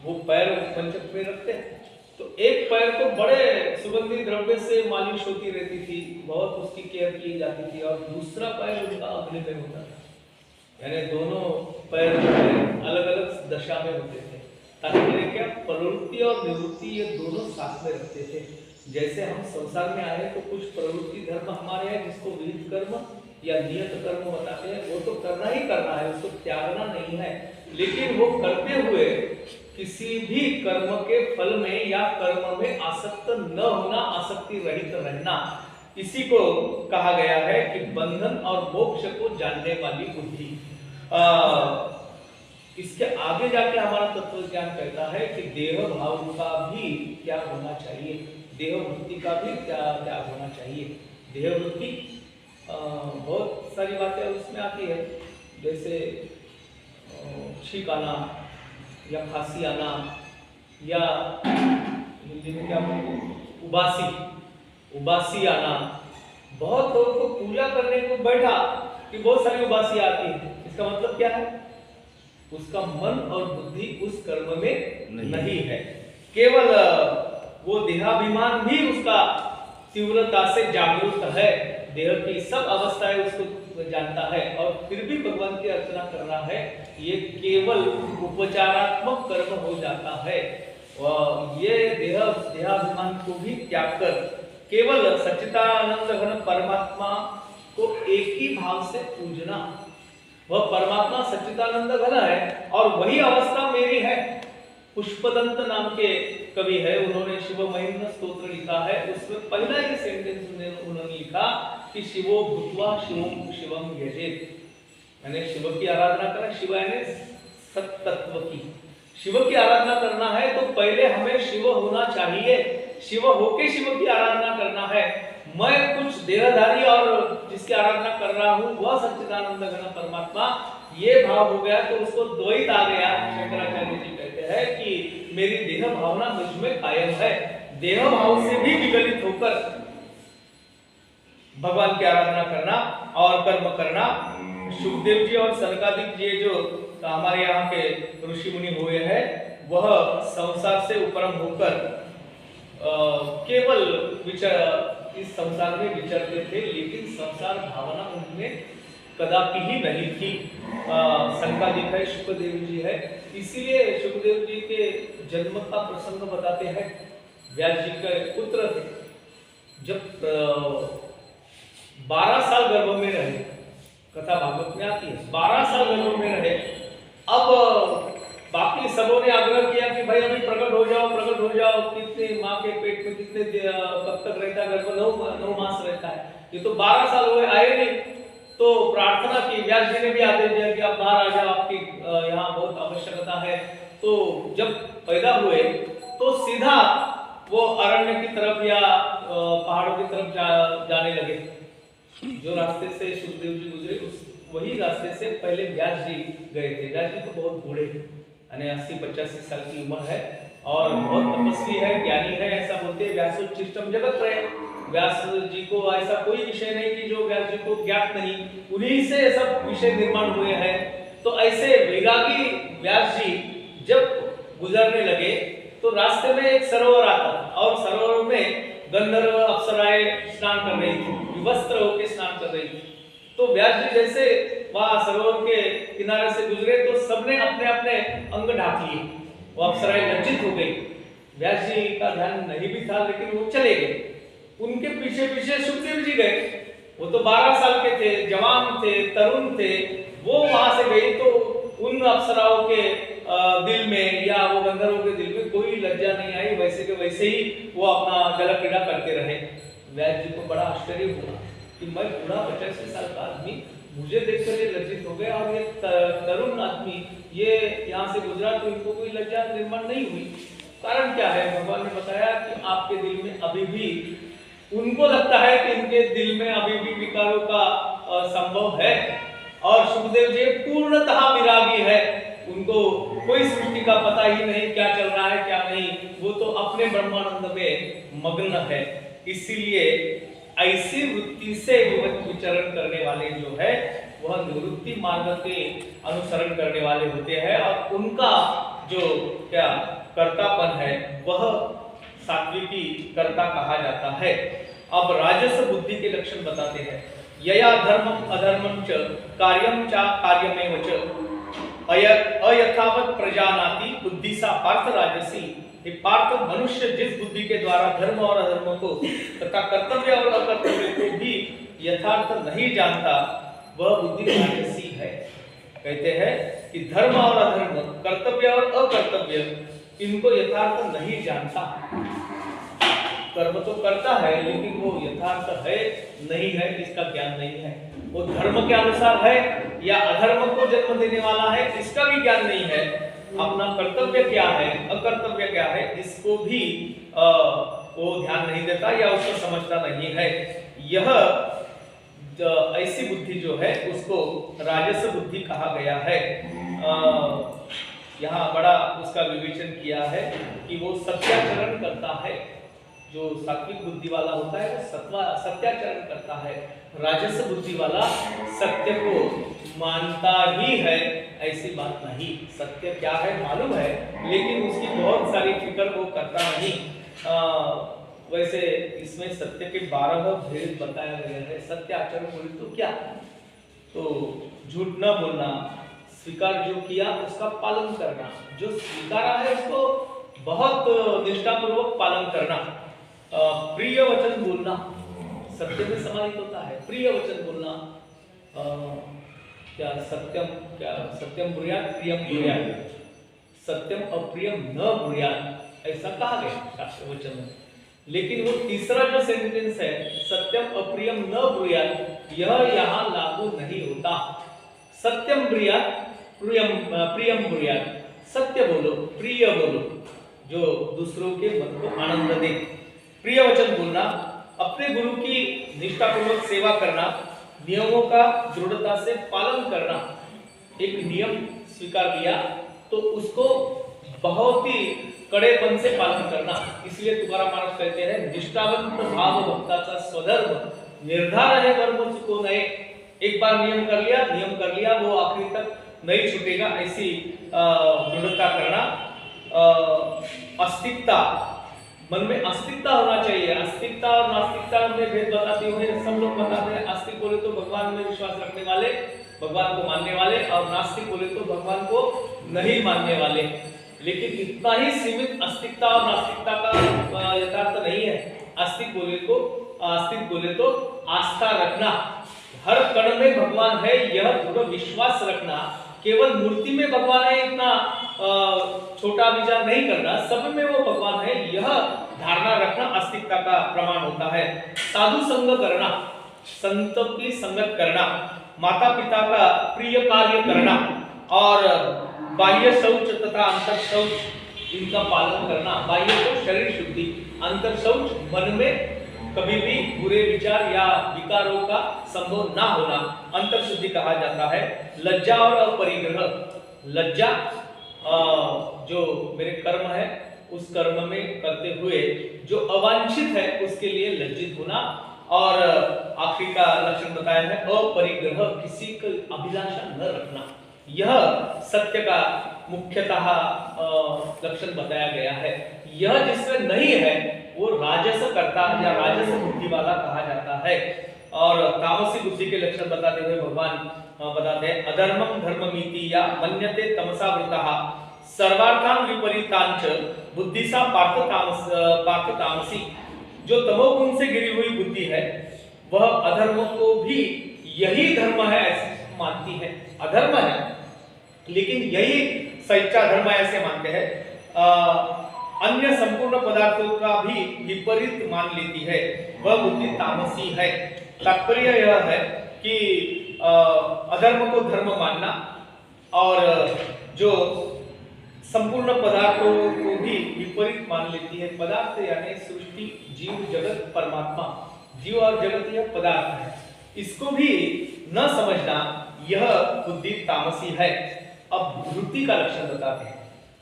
वो पैर मंचक पे रखते हैं तो एक पैर को बड़े सुगंधित द्रव्य से मालिश होती रहती थी, बहुत उसकी केयर की जाती थी, और दूसरा पैर उनका अगले पे होता था। यानी दोनों पैर अलग अलग दशा में होते थे ताकि क्या प्रवृत्ति और निवृत्ति ये दोनों साथ में रखते थे। जैसे हम संसार में आए तो कुछ प्रवृत्ति धर्म हमारे हैं जिसको विहित कर्म या नियत कर्म बताते हैं, वो तो करना ही करना है, उसको त्यागना नहीं है। लेकिन वो करते हुए किसी भी कर्म के फल में या कर्म में आसक्त न होना, आसक्ति रहित रहना, इसी को कहा गया है कि बंधन और मोक्ष को जानने वाली बुद्धि। इसके आगे जाके हमारा तत्व ज्ञान कहता है कि देह भाव का भी क्या होना चाहिए। देहवृत्ति का भी त्याग होना चाहिए। देहवृत्ति बहुत सारी बातें उसमें आती है, जैसे छींक आना या खांसी आना या हिंदी में क्या बोलते हैं, उबासी आना। बहुत लोगों को पूजा करने को बैठा कि बहुत सारी उबासी आती है। इसका मतलब क्या है? उसका मन और बुद्धि उस कर्म में नहीं है। केवल वो देहाभिमान भी उसका तीव्रता से जागरूक है, देह की सब अवस्थाएं उसको जानता है, और फिर भी भगवान की अर्चना कर रहा है। ये केवल उपचारात्मक कर्म हो जाता है। ये देहाभिमान को भी त्याग कर केवल सच्चिदानंद घन परमात्मा को एक ही भाव से पूजना। वह परमात्मा सच्चिदानंद घन है और वही अवस्था मेरी है। पुष्पदंत नाम के कवि है, उन्होंने शिव महिम्न स्तोत्र लिखा है। उसमें पहला ही सेंटेंस उन्होंने लिखा कि शिवो भूत्वा शिवम शिवम यजेत, यानी शिव की आराधना करें। शिव यानी सत्तत्व की, शिव की आराधना करना है तो पहले हमें शिव होना चाहिए। शिव होके शिव की आराधना करना है। मैं कुछ देहधारी और जिसकी आराधना कर रहा हूँ वह सच्चिदानंद घन परमात्मा, ये भाव हो गया तो उसको द्वैत आ गया। शंकराचार्य जी कहते हैं कि मेरी देह भावना मुझ में कायम है। देह भाव से भी विगलित होकर भगवान की आराधना करना और कर्म करना। सुखदेव जी और सनकादिक जी जो हमारे यहाँ के ऋषि मुनि हुए हैं, वह संसार से उपरम होकर केवल इस संसार में विचरते थे, लेकिन संसार भावना उनमें कदापि ही नहीं थी। सनकादिक है, सुखदेव जी है। इसीलिए सुखदेव जी के जन्म का प्रसंग बताते हैं। व्यास जी के पुत्र थे, जब 12 साल गर्भ में रहे, कथा भागवत में आती है, 12 साल गर्भ में रहे। अब बाकी सबों ने आग्रह किया कि भाई अभी प्रकट हो जाओ, प्रकट हो जाओ। कितने माँ के पेट में कितने कब तक रहता है गर्भ? 9 मास रहता है। ये तो 12 साल हुए, आए नहीं। तो प्रार्थना की, व्यास जी ने भी आदेश दिया कि आप बाहर आ जाओ, आपकी यहाँ बहुत आवश्यकता है। तो जब पैदा हुए तो सीधा वो अरण्य की तरफ या पहाड़ों की तरफ जाने लगे। जो रास्ते से सुखदेव जी गुजरे वही रास्ते से पहले व्यास जी गए थे। व्यास जी तो बहुत बूढ़े, यानी 80-85 साल की उम्र है और बहुत तपस्वी है, ज्ञानी है। ऐसा बोलते हैं व्यासोच्चिष्टम जगत रहे। व्यास जी को ऐसा कोई विषय नहीं कि जो व्यास जी को ज्ञात नहीं, उन्हीं से सब विषय निर्माण हुए हैं। तो ऐसे वैरागी व्यास जी जब गुजरने लगे तो रास्ते में एक सरोवर आता और सरोवर में गंधर्व अप्सराएं स्नान कर रही थी, विवस्त्र होकर स्नान कर रही थी। तो व्यास जी जैसे वहां सरोवर के किनारे से गुजरे तो सबने अपने अपने अंग ढाक लिए। वो अप्सराएं लज्जित हो गई। व्यास जी का ध्यान नहीं भी था, लेकिन वो चले गए। उनके पीछे पीछे सुखदेव जी गए। वो तो 12 साल के थे, जवान थे, तरुण थे। वो वहां से गई तो उन अप्सराओं के दिल में या वो गंधर्वों के दिल में कोई लज्जा नहीं आई। वैसे के वैसे ही वो अपना जल क्रीड़ा करते रहे। व्यास जी को बड़ा आश्चर्य हुआ कि मैं बूढ़ा 85 साल का आदमी, मुझे देखकर ये लज्जित हो गया और ये तरुण आदमी ये यहाँ से गुजरा तो इनको कोई लज्जा निर्माण नहीं हुई। कारण क्या है? भगवान ने बताया कि आपके दिल में अभी भी, उनको लगता है कि इनके दिल में अभी भी विकारों का संभव है। और सुखदेव जी पूर्णतः विरागी है, उनको कोई सृष्टि का पता ही नहीं क्या चल रहा है क्या नहीं। वो तो अपने ब्रह्मानंद में मग्न है। इसीलिए ऐसी वृत्ति से विचरण करने वाले जो है वह निवृत्ति मार्ग के अनुसरण करने वाले होते हैं और उनका जो क्या कर्तापन है वह सात्विकी कर्ता कहा जाता है। अब राजस बुद्धि के लक्षण बताते हैं। यया धर्मम अधर्मम च कार्यम च कार्यमेव च अयथावत प्रजानाति बुद्धि सा पार्थ राजसी। ये पार्थ मनुष्य जिस बुद्धि के द्वारा धर्म और अधर्म को तथा कर्तव्य और अकर्तव्य को भी यथार्थ नहीं जानता वह बुद्धि राजसी है। कहते हैं कि धर्म और अधर्म, कर्तव्य और अकर्तव्य इनको यथार्थ नहीं जानता। कर्म तो करता है लेकिन वो यथार्थ है नहीं है, इसका ज्ञान नहीं है। वो धर्म के अनुसार है या अधर्म को जन्म देने वाला है, इसका भी ज्ञान नहीं है। अपना कर्तव्य क्या है, अकर्तव्य क्या है, इसको भी वो ध्यान नहीं देता या उसको समझता नहीं है। यह ऐसी बुद्धि जो है उसको राजस बुद्धि कहा गया है। यहाँ बड़ा उसका विवेचन किया है कि वो सत्याचरण करता है। जो सात्विक बुद्धि वाला होता है वो सत्याचरण करता है, राजस बुद्धि वाला सत्य को मानता ही है। ऐसी बात नहीं, सत्य क्या है मालूम है, लेकिन उसकी बहुत सारी फिक्र वो करता नहीं। वैसे इसमें सत्य के 12 भेद बताया गया है। सत्य आचरण बोले तो क्या, तो झूठ न बोलना, स्वीकार जो किया उसका पालन करना, जो स्वीकारा है उसको बहुत निष्ठापूर्वक पालन करना, प्रिय वचन बोलना सत्य में समाहित होता है। प्रिय वचन बोलना, क्या सत्यम ब्रूयात प्रियम ब्रूयात, सत्यम अप्रियम न ब्रूयात, ऐसा कहा गया शास्त्र वचन में। लेकिन वो तीसरा जो सेंटेंस है सत्यम अप्रियम न ब्रूयात, यह यहाँ लागू नहीं होता। सत्यम ब्रूयात प्रियम ब्रूयात, सत्य बोलो, प्रिय बोलो, जो दूसरों के मन को आनंद दे। प्रिय वचन बोलना, अपने गुरु की निष्ठापूर्वक सेवा करना, नियमों का दृढ़ता से पालन करना। एक नियम स्वीकार किया तो उसको बहुत ही कड़ेपन से पालन करना। इसलिए तुकाराम महाराज कहते हैं, निष्ठावंत भाव भक्ताचा स्वधर्म निर्धार है कर्म चुको नए। एक बार नियम कर लिया वो आखिरी तक नहीं छूटेगा, ऐसी दृढ़ता करना। अस्तिकता, मन में अस्तिकता होना चाहिए। अस्तिकता और नास्तिकता में भेद बताते हुए सब लोग बताते हैं, आस्तिक बोले तो भगवान में विश्वास रखने वाले, भगवान को मानने वाले, और नास्तिक बोले तो भगवान को नहीं मानने वाले। लेकिन इतना ही सीमित अस्तिकता और नास्तिकता का यथार्थ नहीं है। आस्तिक बोले तो आस्था रखना, हर कण में भगवान है यह दृढ़ विश्वास रखना। केवल मूर्ति में भगवान है इतना छोटा विचार नहीं करना, सब में वो भगवान है यह धारणा रखना आस्तिकता का प्रमाण होता है। साधु संग करना, संतों की संगत करना, माता पिता का प्रिय कार्य करना, और बाह्य शौच तथा अंतर शौच इनका पालन करना। बाह्य तो शरीर शुद्धि, अंतर शौच मन में कभी भी बुरे विचार या विकारों का संभव ना होना, अंतर शुद्धि कहा जाता है। लज्जा और अपरिग्रह, लज्जा जो मेरे कर्म है उस कर्म में करते हुए जो अवांछित है उसके लिए लज्जित होना, और आखिरी का लक्षण बताया है अपरिग्रह, किसी की अभिलाषा न रखना। यह सत्य का मुख्यतः लक्षण बताया गया है। यह जिसमें नहीं है वो राजस करता या राजस बुद्धि वाला कहा जाता है। और तामसी बुद्धि के लक्षण बताते हुए भगवान बताते हैं, अधर्मम धर्ममिति या मन्यते तमसा वृतः सर्वार्थान विपरीतांच बुद्धिसा पार्थ तामसी। जो तमोगुण से घिरी हुई बुद्धि है वह अधर्म को भी यही धर्म है ऐसे मानती है। अधर्म है लेकिन यही सच्चा धर्म ऐसे मानते हैं। अन्य संपूर्ण पदार्थों का भी विपरीत मान लेती है, वह बुद्धि तामसी है। तात्पर्य यह है कि अधर्म को धर्म मानना और जो संपूर्ण पदार्थों को भी विपरीत मान लेती है। पदार्थ यानी सृष्टि, जीव, जगत, परमात्मा। जीव और जगत यह पदार्थ है, इसको भी न समझना यह बुद्धि तामसी है। अब धृति का लक्षण बताते हैं।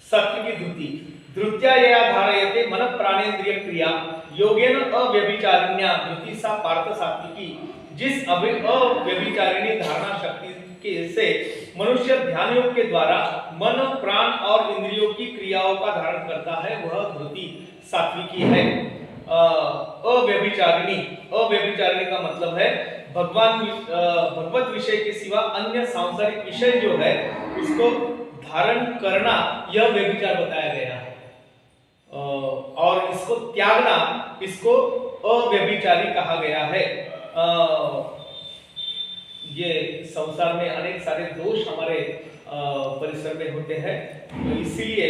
सत्य की धृति, धृत्या यया धारयते मन प्राणेन्द्रिय क्रिया योगेन अव्यभिचारिण्या धृति सा पार्थ सात्विकी। जिस अव्यभिचारिणी धारणा शक्ति के से मनुष्य ध्यान योग के द्वारा मन, प्राण और इंद्रियों की क्रियाओं का धारण करता है वह धृति सात्विकी है। अव्यभिचारिणी, अव्यभिचारिणी का मतलब है भगवत विषय के सिवा अन्य सांसारिक विषय जो है उसको धारण करना, यह व्यभिचार बताया गया है। और इसको त्यागना, इसको अव्यभिचारी कहा गया है। ये संसार में अनेक सारे दोष हमारे परिसर में होते हैं, तो इसीलिए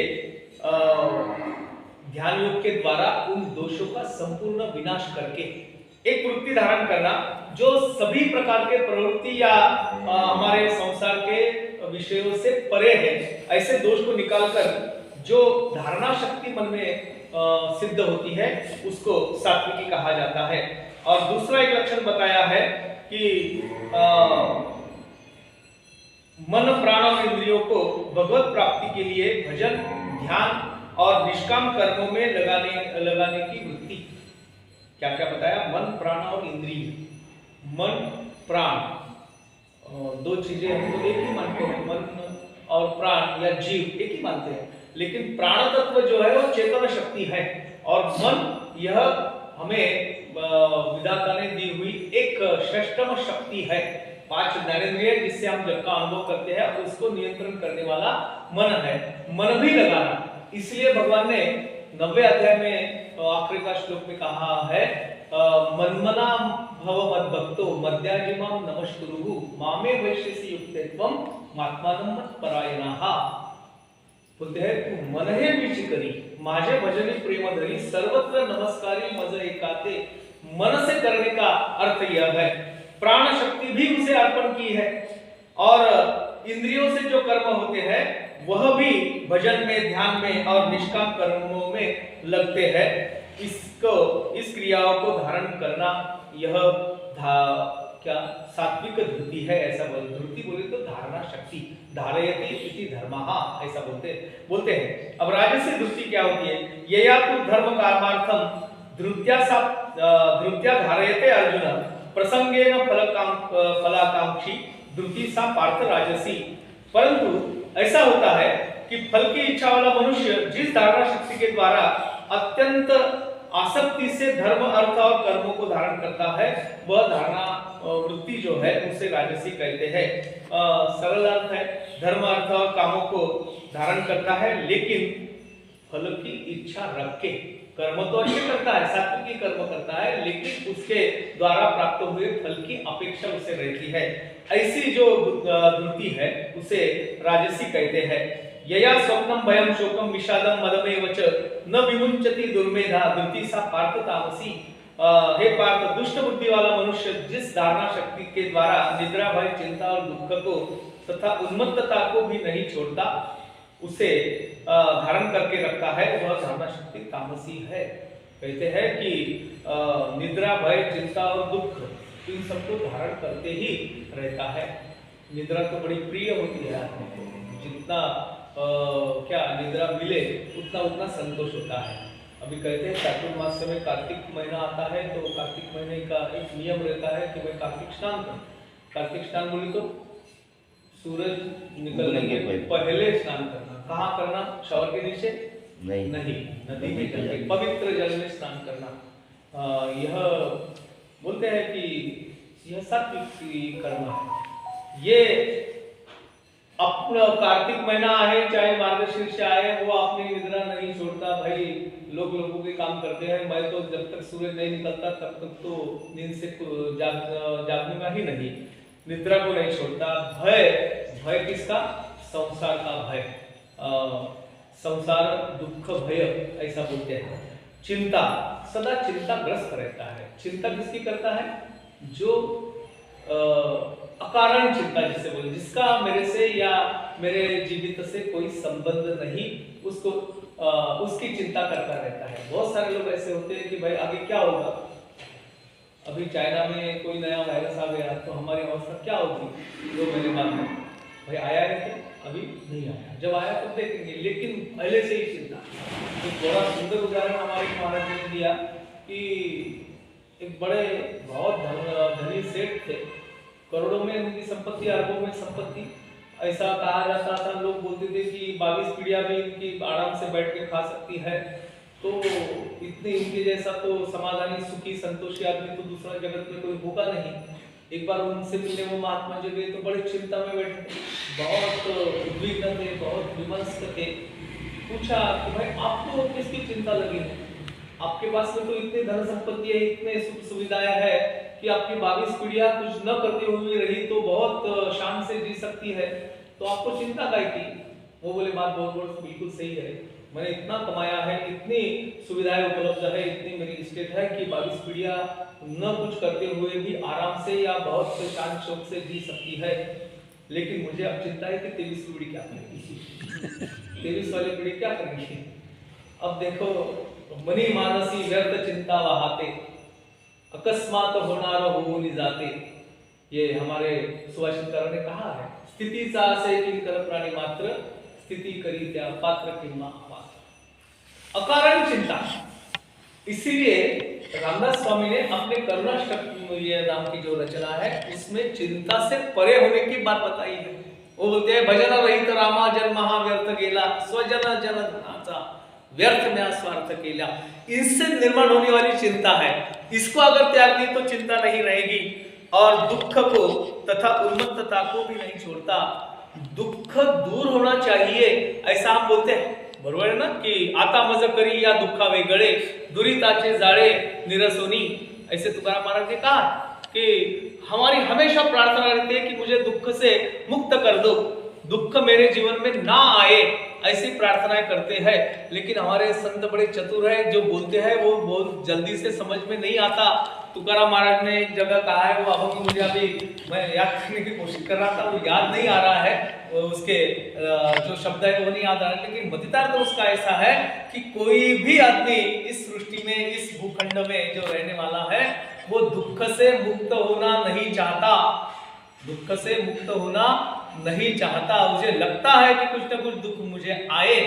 ध्यान योग के द्वारा उन दोषों का संपूर्ण विनाश करके एक वृत्ति धारण करना जो सभी प्रकार के प्रवृत्ति या हमारे संसार के विषयों से परे है। ऐसे दोष को निकालकर जो धारणा शक्ति मन में सिद्ध होती है उसको सात्विकी कहा जाता है। और दूसरा एक लक्षण बताया है कि मन प्राण और इंद्रियों को भगवत प्राप्ति के लिए भजन ध्यान और निष्काम कर्मों में लगाने की वृत्ति। क्या क्या बताया? मन प्राण और इंद्रिय। मन प्राण दो चीजें हम तो एक ही मानते हैं, मन और प्राण या जीव एक ही मानते हैं, लेकिन प्राण तत्व जो है वो चेतन शक्ति है और मन यह हमें विधाता ने दी हुई एक श्रेष्ठतम शक्ति है। 5 ज्ञानेंद्रिय जिससे हम जग का अनुभव करते हैं और उसको नियंत्रण करने वाला मन है। मन भी लगाना, इसलिए भगवान ने 90वें अध्याय में आखिरी का श्लोक में कहा है मन्मना भव मद्भक्तो मद्याजिमां नमस्कुरुः मामे वैश्यसि युक्तेत्वं मात्मानं मत्परायणः। बोलते हैं तू मन हे विची करी माझे भजनी प्रेम धरी सर्वत्र नमस्कारी मज एकाते। मन से करने का अर्थ यह है, प्राण शक्ति भी उसे अर्पण की है और इंद्रियों से जो कर्म होते हैं वह भी भजन में ध्यान में और निष्काम कर्मों में लगते हैं। इस क्रियाओं को धारण करना यह क्या सात्विक धृति है, ऐसा धृति बोले तो धारणा शक्ति, धारयति इति धर्मः ऐसा बोलते हैं। अब राजसी धृति क्या होती है? यया तु धर्म कामार्थम धृत्या धारयते अर्जुन प्रसंगेन फलाकांक्षी धृति सा पार्थ राजसी। परंतु ऐसा होता है कि फल की इच्छा वाला मनुष्य जिस धारणा शक्ति के द्वारा अत्यंत आसक्ति से धर्म अर्थ और कर्मों को धारण करता है वह धारणा वृत्ति जो है उसे राजसी कहते हैं। सरल अर्थ है, धर्म अर्थ और कामों को धारण करता है लेकिन फल की इच्छा रख के। कर्म तो अच्छे करता है, सात्विक कर्म करता है, लेकिन उसके द्वारा प्राप्त हुए फल की अपेक्षा उसे रहती है। ऐसी जो वृत्ति है उसे राजसी कहते हैं। यया स्वप्नम भयम शोकम विषादम मदमेव च न विमुंचति दुर्मेधा धृति सा पार्थ तामसी। हे पार्थ, दुष्ट बुद्धि वाला मनुष्य जिस धारणा शक्ति के द्वारा निद्रा भय चिंता और दुख को तथा उन्मत्तता को भी नहीं छोड़ता उसे धारण करके रखता है वह धारणा शक्ति तामसी है। कहते हैं कि निद्रा भय चिंता और दुख इन सबको धारण करते ही रहता है। निद्रा तो बड़ी प्रिय होती है आदमी को, जितना क्या निद्रा मिले उतना उतना संतोष होता है। अभी कहते हैं चातुर्मास्य में कार्तिक महीना आता है तो कार्तिक महीने का एक नियम रहता है कि मैं कार्तिक स्नान करूं। कार्तिक स्नान बोली तो सूरज निकलने के पहले स्नान करना। कहाँ करना? शॉवर के नीचे नहीं, नदी में जाके पवित्र जल में स्नान करना। यह बोलते हैं कि यह सात्विक कर्म है। ये अपना कार्तिक महीना आए चाहे मार्गशीर्ष आए वो अपनी निद्रा नहीं छोड़ता। भाई लोगों के काम करते हैं, मैं तो जब तक सूरज नहीं निकलता तब तक तो नींद से जागूंगा ही नहीं, निद्रा को नहीं छोड़ता। भय किसका? संसार का भय, संसार दुख भय ऐसा बोलते हैं। चिंता, सदा चिंताग्रस्त रहता है। चिंता किसकी करता है? जो अकारण चिंता जिसे बोले, जिसका मेरे से या मेरे जीवित से कोई संबंध नहीं, उसको उसकी चिंता करता रहता है। बहुत सारे लोग ऐसे होते हैं कि भाई आगे क्या होगा, अभी चाइना में कोई नया वायरस आ गया तो हमारी अवस्था क्या होगी 2 महीने बाद में? भाई आया है क्या? अभी नहीं आया, जब आया तब देखेंगे, लेकिन पहले से ही चिंता। एक बड़ा सुंदर उदाहरण हमारे महाराज ने दिया कि एक बड़े बहुत धनी सेठ थे, करोड़ों में उनकी संपत्ति, अरबों में संपत्ति। ऐसा कहा जाता था, लोग बोलते थे कि 22 पीढ़ियां भी इनकी आराम से बैठ के खा सकती है। तो इतने इनके जैसा तो समाधानी सुखी संतोषी आदमी तो दूसरा जगत में कोई होगा नहीं। एक बार उनसे मिले वो महात्मा जी गए तो बड़े चिंता में बैठे, बहुत उद्विग्न थे, बहुत विमर्श थे। पूछा कि भाई आपको किसकी चिंता लगी है? आपके पास में तो इतने धन संपत्ति है, इतने सुख सुविधाएं है कि आपकी 22 पीढ़ियां कुछ न करती हुई रही तो बहुत शान से जी सकती है, तो आपको चिंता काय की? वो बोले बात बहुत बिल्कुल सही है, मैंने इतना कमाया है, इतनी सुविधाएं उपलब्ध है, इतनी मेरी स्टेट है कि 22 पीढ़ियां न कुछ करते हुए भी आराम से या बहुत शान शौक से जी सकती है। लेकिन मुझे अब चिंता है कि 23 पीढ़ी क्या करेगी, 23 वाली पीढ़ी क्या करेगी। अब देखो मनी मानसी व्यर्थ चिंता वहाते, अकस्मात होणार होऊन जाते। ये हमारे सुभाषितकार ने कहा है, स्थितीचा असे किंकर प्राणी मात्र, स्थिति करी त्या पात्र किंवा अपात्र। अकारण चिंता, इसीलिए रामदास स्वामी ने अपने करुणाष्टक नाम की जो रचना है उसमें चिंता से परे होने की बात बताई है। वो बोलते हैं, भजन रहित रामा जन्म हा व्यर्थ गेला, स्वजन जन धनाचा व्यर्थ में स्वार्थ केला। इससे निर्माण होने वाली चिंता है, इसको अगर त्याग दी तो चिंता नहीं रहेगी और दुख को तथा उन्मत्तता को भी नहीं छोड़ता। दुख दूर होना चाहिए ऐसा हम बोलते हैं, बरोबर है ना, कि आता मज करी या दुखा वेगळे, दुरिताचे जाळे निरसोनी। ऐसे तुकाराम महाराज ने कहा कि हमारी हमेशा प्रार्थना रहती है कि मुझे दुख से मुक्त कर दो, दुख मेरे जीवन में ना आए, ऐसी प्रार्थनाएं करते हैं। लेकिन हमारे संत बड़े चतुर हैं, जो बोलते हैं वो बहुत जल्दी से समझ में नहीं आता। तुकाराम महाराज ने एक जगह कहा है, वो अभी मुझे मैं याद करने की कोशिश कर रहा था, वो याद नहीं आ रहा है, उसके जो शब्द है वो नहीं याद आ रहा है, लेकिन मतितार्थ तो उसका ऐसा है कि कोई भी आदमी इस सृष्टि में, इस भूखंड में जो रहने वाला है, वो दुख से मुक्त होना नहीं चाहता, दुख से मुक्त होना नहीं चाहता। मुझे लगता है कि कुछ ना कुछ दुख मुझे आए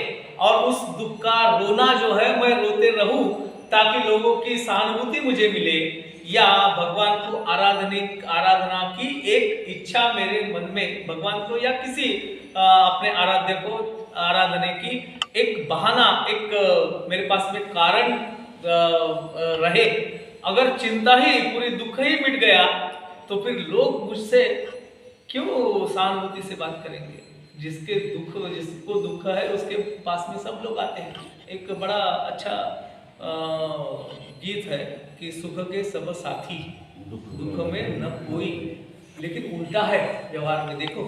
और उस दुख का रोना जो है मैं रोते रहूं, ताकि लोगों की सहानुभूति मुझे मिले, या भगवान को आराधना की एक इच्छा मेरे मन में, भगवान को या किसी अपने आराध्य को आराधने की एक बहाना, एक मेरे पास में कारण रहे। अगर चिंता ही पूरी दुख ही मिट गया तो फिर लोग मुझसे क्यों सहानुभूति से बात करेंगे? जिसको दुख है उसके पास में सब लोग आते हैं। एक बड़ा अच्छा गीत है कि सुख के सब साथी, दुख में न कोई। लेकिन उल्टा है व्यवहार में, देखो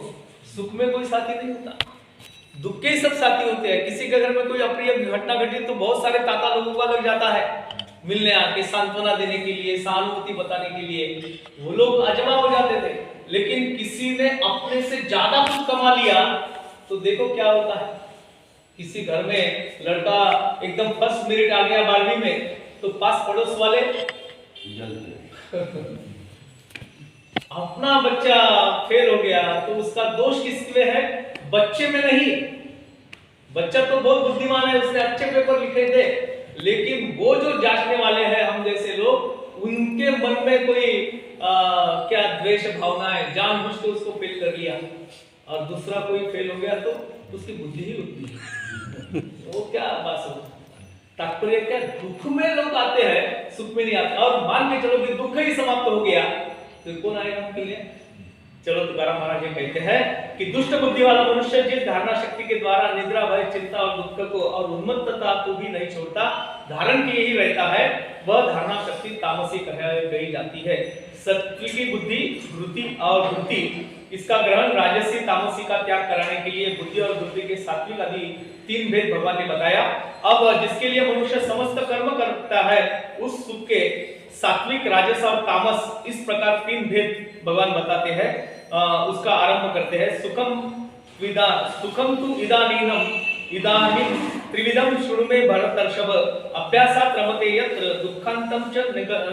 सुख में कोई साथी नहीं होता, दुख के ही सब साथी होते हैं। किसी के घर में कोई अप्रिय घटना घटी तो बहुत सारे तांता लोगों का लग जाता है मिलने आके, सांत्वना देने के लिए, सहानुभूति बताने के लिए, वो लोग अजमा हो जाते थे। लेकिन किसी ने अपने से ज्यादा कुछ कमा लिया तो देखो क्या होता है। किसी घर में लड़का एकदम फर्स्ट मेरिट आ गया 12वीं में, तो पास पड़ोस वाले अपना बच्चा फेल हो गया तो उसका दोष किसमें है? बच्चे में नहीं। बच्चा तो बहुत बुद्धिमान है, उसने अच्छे पेपर लिखे थे, लेकिन वो जो जांचने वाले हैं हम जैसे लोग, उनके मन में कोई क्या द्वेष भावना है, जानबूझ के उसको फेल कर लिया। और दूसरा कोई फेल हो गया तो उसकी बुद्धि ही उठती है। वो क्या बात हो, तात्पर्य क्या? दुख में लोग आते हैं, सुख में नहीं आते। और मान के चलो कि दुख ही समाप्त हो गया तो कौन आएगा उनके लिए? चलो तुकाराम महाराज ये कहते हैं कि दुष्ट बुद्धि वाला मनुष्य जिस धारणा शक्ति के द्वारा निद्रा, भय, चिंता और दुख को और उन्मत्तता को भी नहीं छोड़ता, धारण किए ही रहता है, वह धारणा शक्ति तामसी कही जाती है। सात्विकी बुद्धि, वृत्ति और वृत्ति, इसका ग्रहण राजसी तामसी का त्याग कराने के लिए बुद्धि और वृत्ति के सात्विक आदि 3 भेद भगवान ने बताया। अब जिसके लिए मनुष्य समस्त कर्म करता है, उस सुख के सात्विक, राजस और तामस, इस प्रकार 3 भेद भगवान बताते हैं। उसका आरंभ करते हैं। सुखम तु इदानीम त्रिविधम शृणु मे भरतर्षभ, अभ्यासात् रमते यत्र दुःखान्तं च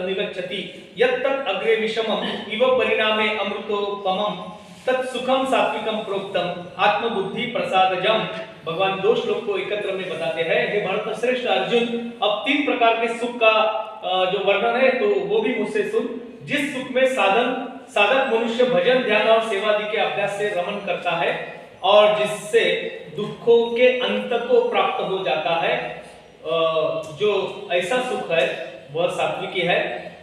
निगच्छति, यत्तत् अग्रे विषमम् इव परिणामे अमृतोपमम्, तत् सुखम सात्विकम प्रोक्तम आत्मबुद्धि प्रसादजम। भगवान 2 श्लोक को एकत्र में बताते हैं। हे भरत श्रेष्ठ अर्जुन, अब 3 प्रकार के सुख का जो वर्णन है तो वो भी मुझसे सुन। जिस सुख में साधक मनुष्य भजन, ध्यान और सेवा आदि के अभ्यास से रमण करता है और जिससे दुखों के अंत को प्राप्त हो जाता है, जो ऐसा सुख है वह सात्विकी है।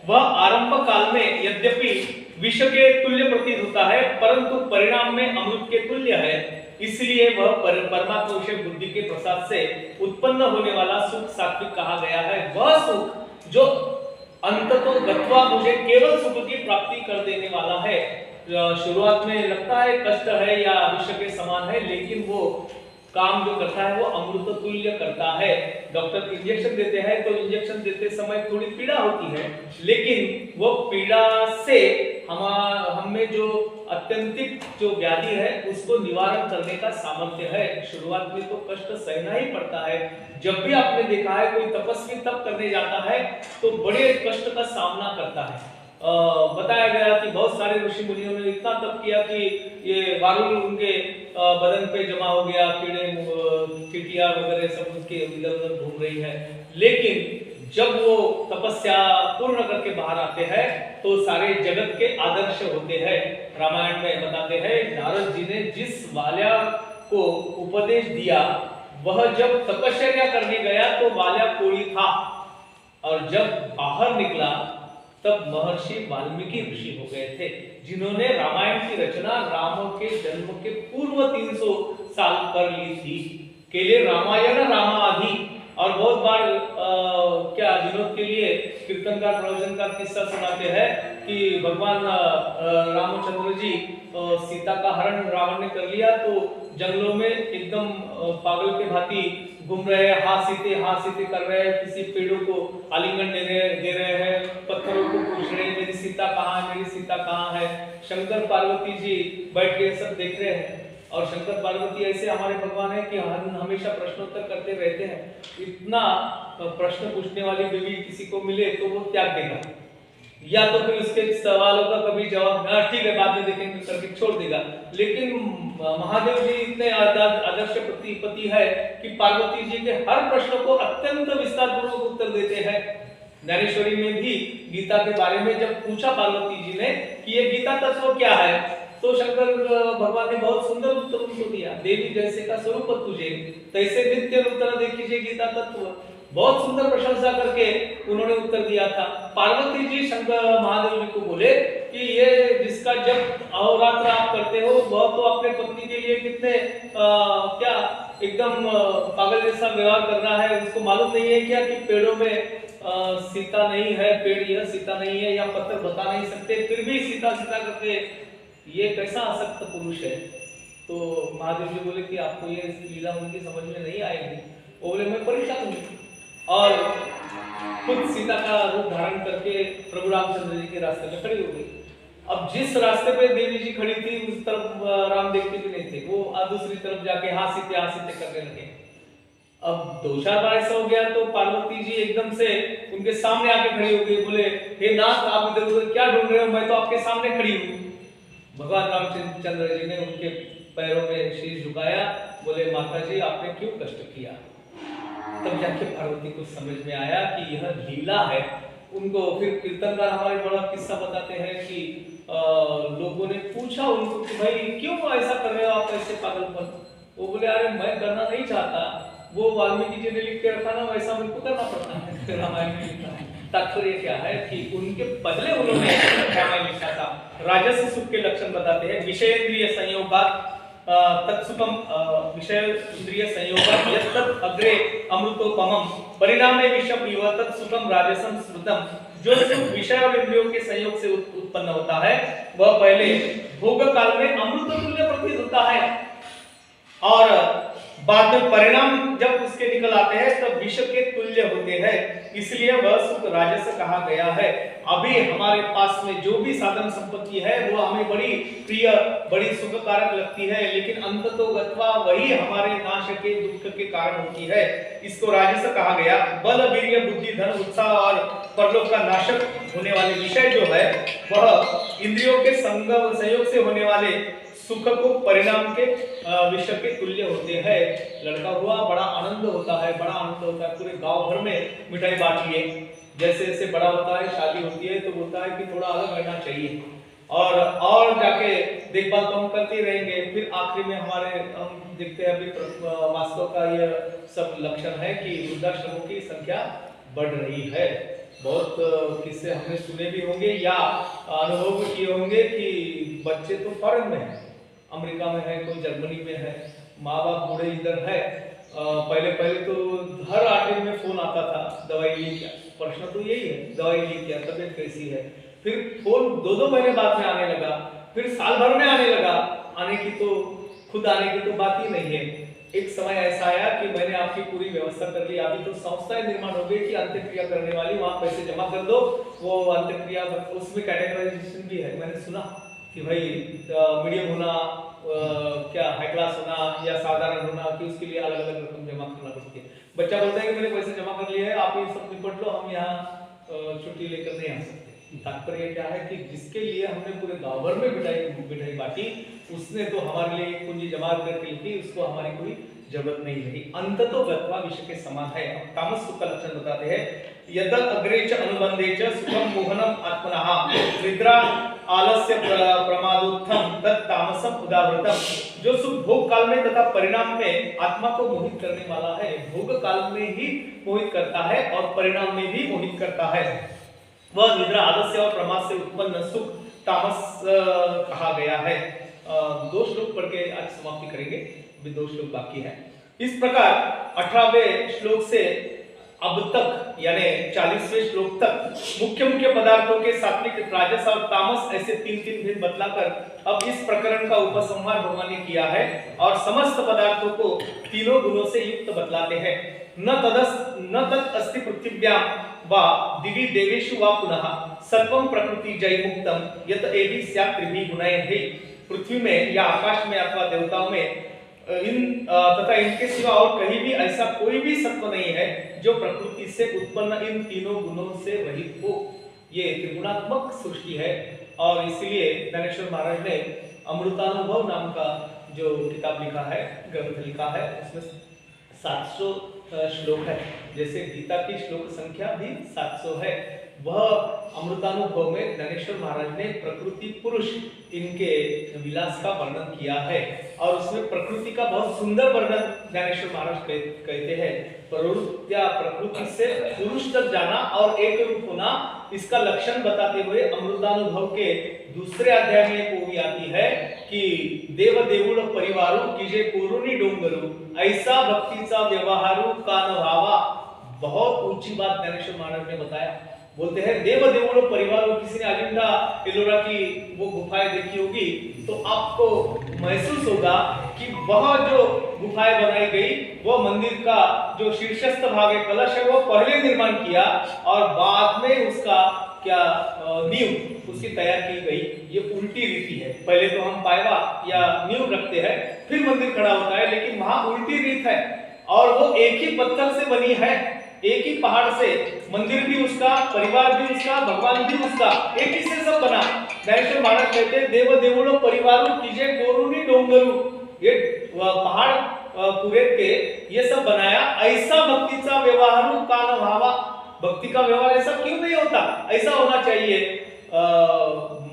वह आरंभ काल में यद्यपि विष के तुल्य प्रतीत होता है, परंतु परिणाम में अमृत के तुल्य है। इसलिए वह परमात्मा विषय बुद्धि के प्रसाद से उत्पन्न होने वाला सुख सात्विक कहा गया है। वह सुख जो अंततो गत्वा मुझे केवल सुख की प्राप्ति कर देने वाला है। शुरुआत में लगता है कष्ट है या विष के समान है, लेकिन वो काम जो करता है वो अमृत तुल्य करता है। डॉक्टर इंजेक्शन देते हैं तो इंजेक्शन देते समय थोड़ी पीड़ा होती है, लेकिन वो पीड़ा से हम में जो अत्यंतिक जो व्याधि है उसको निवारण करने का सामर्थ्य है। शुरुआत में तो कष्ट सहना ही पड़ता है। जब भी आपने देखा है कोई तपस्वी तप करने जाता है तो बड़े कष्ट का सामना करता है। बताया गया कि बहुत सारे ऋषि मुनियों ने इतना तप किया कि ये वारुल उनके बदन पे जमा हो गया, कीड़े चींटियां वगैरह सब उनके इधर उधर घूम रही है, लेकिन जब वो तपस्या पूर्ण करके बाहर आते हैं तो सारे जगत के आदर्श होते हैं। रामायण में बताते हैं नारद जी ने जिस वाल्या को उपदेश दिया वह जब तपस्या करने गया तो वाल्या कोई था, और जब बाहर निकला तब महर्षि वाल्मीकि ऋषि हो गए थे, जिन्होंने रामायण की रचना राम के जन्म के पूर्व 300 साल कर ली थी। केले रामायण रामाधि। और बहुत बार क्या विनोद के लिए कीर्तनकार प्रवचनकार किस्सा सुनाते हैं कि भगवान रामचंद्र जी सीता का हरण रावण ने कर लिया तो जंगलों में एकदम पागल के भांति घूम रहे हैं, हाँ सीते कर रहे हैं, किसी पेड़ों को आलिंगन दे रहे हैं, पत्थरों को पूछ रहे हैं मेरी सीता कहाँ है, मेरी सीता कहाँ है। शंकर पार्वती जी बैठ के सब देख रहे हैं, और शंकर पार्वती ऐसे हमारे भगवान है कि हमेशा प्रश्नोत्तर करते रहते हैं। इतना प्रश्न पूछने वाली देवी किसी को मिले तो वो त्याग देगा, या तो फिर उसके सवालों का कभी जवाब ना ठीक है बाद में देखेंगे करके छोड़ देगा। लेकिन महादेव जी इतने आदर्श पति है कि पार्वती जी के हर प्रश्न को अत्यंत विस्तार पूर्वक उत्तर देते हैं। ज्ञानेश्वरी में भी गीता के बारे में जब पूछा पार्वती जी ने कि ये गीता तत्व क्या है, तो शंकर भगवान ने बहुत सुंदर उत्तर उनको दिया। देवी जैसे का स्वरूप तुझे तैसे नित्य नूतन देखिए गीता तत्व। बहुत सुंदर प्रशंसा करके उन्होंने उत्तर दिया था। पार्वती जी शंकर महादेव जी को बोले कि ये जिसका जब अहोरात्र आप करते हो वह तो अपने पत्नी के लिए कितने क्या एकदम पागल जैसा व्यवहार कर रहा है, उसको मालूम नहीं है क्या कि पेड़ों में सीता नहीं है, पेड़ यह सीता नहीं है, या पत्थर बता नहीं सकते, फिर भी सीता करके ये कैसा आसक्त पुरुष है। तो महादेव जी बोले कि आपको ये लीला उनकी समझ में नहीं आएगी। वो बोले मैं परेशान हूँ, और खुद सीता का रूप धारण करके प्रभु रामचंद्र जी के रास्ते में खड़ी हो गई। अब जिस रास्ते पे देवी जी खड़ी थी उस तरफ राम देखते भी नहीं थे, वो दूसरी तरफ जाके हाँ सीते करने लगे। अब 2-4 बार ऐसा हो गया तो पार्वती जी एकदम से उनके सामने आके खड़ी हो गई। बोले हे नाथ आप इधर उधर क्या ढूंढ रहे हो, मैं तो आपके सामने खड़ी हूँ। भगवान रामचंद्र जी ने उनके पैरों में शीश झुकाया, बोले माता जी आपने क्यों कष्ट किया। तब जाके पार्वती को समझ में आया कि यह लीला है। उनको फिर कीर्तनकार हमारे बड़ा किस्सा बताते हैं कि लोगों ने पूछा उनको कि भाई क्यों ऐसा कर रहे हो आप, ऐसे पागलपन। वो बोले अरे मैं करना नहीं चाहता, वो वाल्मीकि जी ने लिख के रखा ना वैसा मुझको करना पड़ता है। रामायण में लिखा है। तात्पर्य क्या है कि उनके पहले उन्होंने रामायण लिखा था। राजस सुख के लक्षण बताते हैं। विषयेंद्रिय संयोगात् तत्सुखम विषयेंद्रिय संयोगात् यत्तत् अग्रे अमृतोपमम परिणामे विषम इव तत्सुखम राजसम स्मृतम। जो सुख विषय और इंद्रियों के संयोग से उत्पन्न होता है वह पहले भोग काल में अमृत तुल्य प्रतीत होता है, और बाद में परिणाम जब उसके निकल आते हैं तब विष के तुल्य होते हैं। इसलिए वह सुख राजस कहा गया है। अभी हमारे पास में जो भी साधन संपत्ति है वो हमें बड़ी प्रिय बड़ी सुखकारक लगती है, लेकिन अंततोगत्वा वही हमारे नाश के दुख के कारण होती है। इसको राजस कहा गया। बल वीर्य बुद्धि धन उत्साह और परलोक का नाशक होने वाले विषय जो है वह इंद्रियों के संयोग से होने वाले सुख को परिणाम के विषय के तुल्य होते हैं। लड़का हुआ बड़ा आनंद होता है, बड़ा आनंद होता है, पूरे गांव भर में मिठाई बांट लिए। जैसे जैसे बड़ा होता है शादी होती है तो बोलता है कि थोड़ा अलग रहना चाहिए, और जाके देखभाल तो हम करते रहेंगे। फिर आखिरी में हमारे हम देखते हैं अभी वास्तव का यह सब लक्षण है कि वृद्धाश्रमों की संख्या बढ़ रही है। बहुत किस्से हमने सुने भी होंगे या अनुभव भी किए होंगे कि बच्चे तो फॉरेन में है, अमेरिका में है, कोई जर्मनी में है, माँ बाप बूढ़े इधर है। पहले तो हर 8 दिन में फोन आता था, दवाई ली क्या। प्रश्न तो यही है, दवाई ली क्या, तबीयत कैसी है। फिर फोन 2-2 महीने बाद में आने लगा, फिर साल भर में आने लगा। आने की तो खुद आने की तो बात ही नहीं है। एक समय ऐसा आया कि मैंने आपकी पूरी व्यवस्था कर ली, अभी तो संस्थाएं निर्माण हो गई कि अंत्यक्रिया करने वाली, वहां पैसे जमा कर दो, वो अंत्यक्रिया, उसमें कैटेगराइजेशन भी है। मैंने सुना कि भाई मीडियम होना, क्या हाई क्लास होना या साधारण होना, कि उसके लिए अलग अलग रकम जमा करना पड़ती है। बच्चा बोलता है कि मैंने पैसे जमा कर लिए हैं, आप ये सब निपट लो, हम यहाँ छुट्टी लेकर नहीं आ सकते। तात्पर्य क्या है कि जिसके लिए हमने पूरे गांव भर में मिठाई बांटी, उसने तो हमारे लिए पूंजी जमा करके लिखी, उसको हमारी कोई जरूरत नहीं रही। अंततो गत्वा विषय के समान है। अब तामस सुख का लक्षण बताते हैं। यद अग्रे च अनुबंधे च सुखम मोहनम आत्मनः निद्रा आलस्य प्रमादोत्थम तत् तामसम उदाहृतम। जो सुख भोग काल में तथा परिणाम में आत्मा को मोहित करने वाला है, भोग काल में ही मोहित करता है और परिणाम में भी मोहित करता है, वह निद्रा आलस्य और प्रमाद से उत्पन्न सुख तामस कहा गया है। दो श्लोक पढ़ के आज समाप्ति करेंगे, अभी दो श्लोक बाकी है। इस प्रकार 18वें श्लोक से अब तक यानी 40वें श्लोक तक मुख्य मुख्य पदार्थों के सात्विक, राजस और तामस ऐसे तीन भेद बतलाकर अब इस प्रकरण का उपसंहार भगवान ने किया है और समस्त पदार्थों को तीनों गुणों से युक्त बतलाते हैं। न तत् अस्ति पृथिव्यां वा दिवि देवेषु वा पुनः सर्वं प्रकृति जय मुक्तम यत एवि स्यात् त्रिभि गुणैः। पृथ्वी में या आकाश में अथवा देवताओं में तथा इनके सिवा और कहीं भी ऐसा कोई भी सत्व नहीं है जो प्रकृति से उत्पन्न इन तीनों गुणों से रहित हो। ये त्रिगुणात्मक सृष्टि है और इसलिए ज्ञानेश्वर महाराज ने अमृतानुभव नाम का जो किताब लिखा है, ग्रंथ लिखा है, उसमें 700 श्लोक है। जैसे गीता की श्लोक संख्या भी 700 है। वह अमृतानुभव में ज्ञानेश्वर महाराज ने प्रकृति पुरुष इनके विलास का वर्णन किया है और उसमें प्रकृति का बहुत सुंदर वर्णन ज्ञानेश्वर महाराज कहते हैं। प्रवृत्त्या प्रकृति से पुरुष तक जाना और एक रूप होना, इसका लक्षण बताते हुए अमृतानुभव के दूसरे अध्याय में एक ओवी आती है कि देव देऊळ परिवारू कीजे कोरुनी डोंगरू ऐसा भक्तीचा व्यवहारू कान भावा। बहुत ऊंची बात ज्ञानेश्वर महाराज ने बताया। बोलते हैं देव देऊळ परिवार, किसी ने अजिंठा एलोरा की वो गुफाएं देखी होगी तो आपको महसूस होगा कि वह जो गुफाएं बनाई गई, वो मंदिर का जो शीर्षस्थ भाग है, कलश है, वो पहले निर्माण किया और बाद में उसका क्या नींव उसकी तैयार की गई। ये उल्टी रीति है। पहले तो हम पायवा या नींव रखते हैं फिर मंदिर खड़ा होता है, लेकिन वहां उल्टी रीत है और वो एक ही पत्थर से बनी है, एक ही पहाड़ से। मंदिर भी उसका, परिवार भी उसका, भगवान भी उसका, एक ही से सब बना। ज्ञानेश्वर महाराज कहते हैं देव देऊळ परिवारू कीजे कोरुनी डोंगरू, ये पहाड़ पूरे के ये सब बनाया। ऐसा भक्तीचा व्यवहारू कान भावा, भक्ति का व्यवहार ऐसा क्यों नहीं होता? ऐसा होना चाहिए।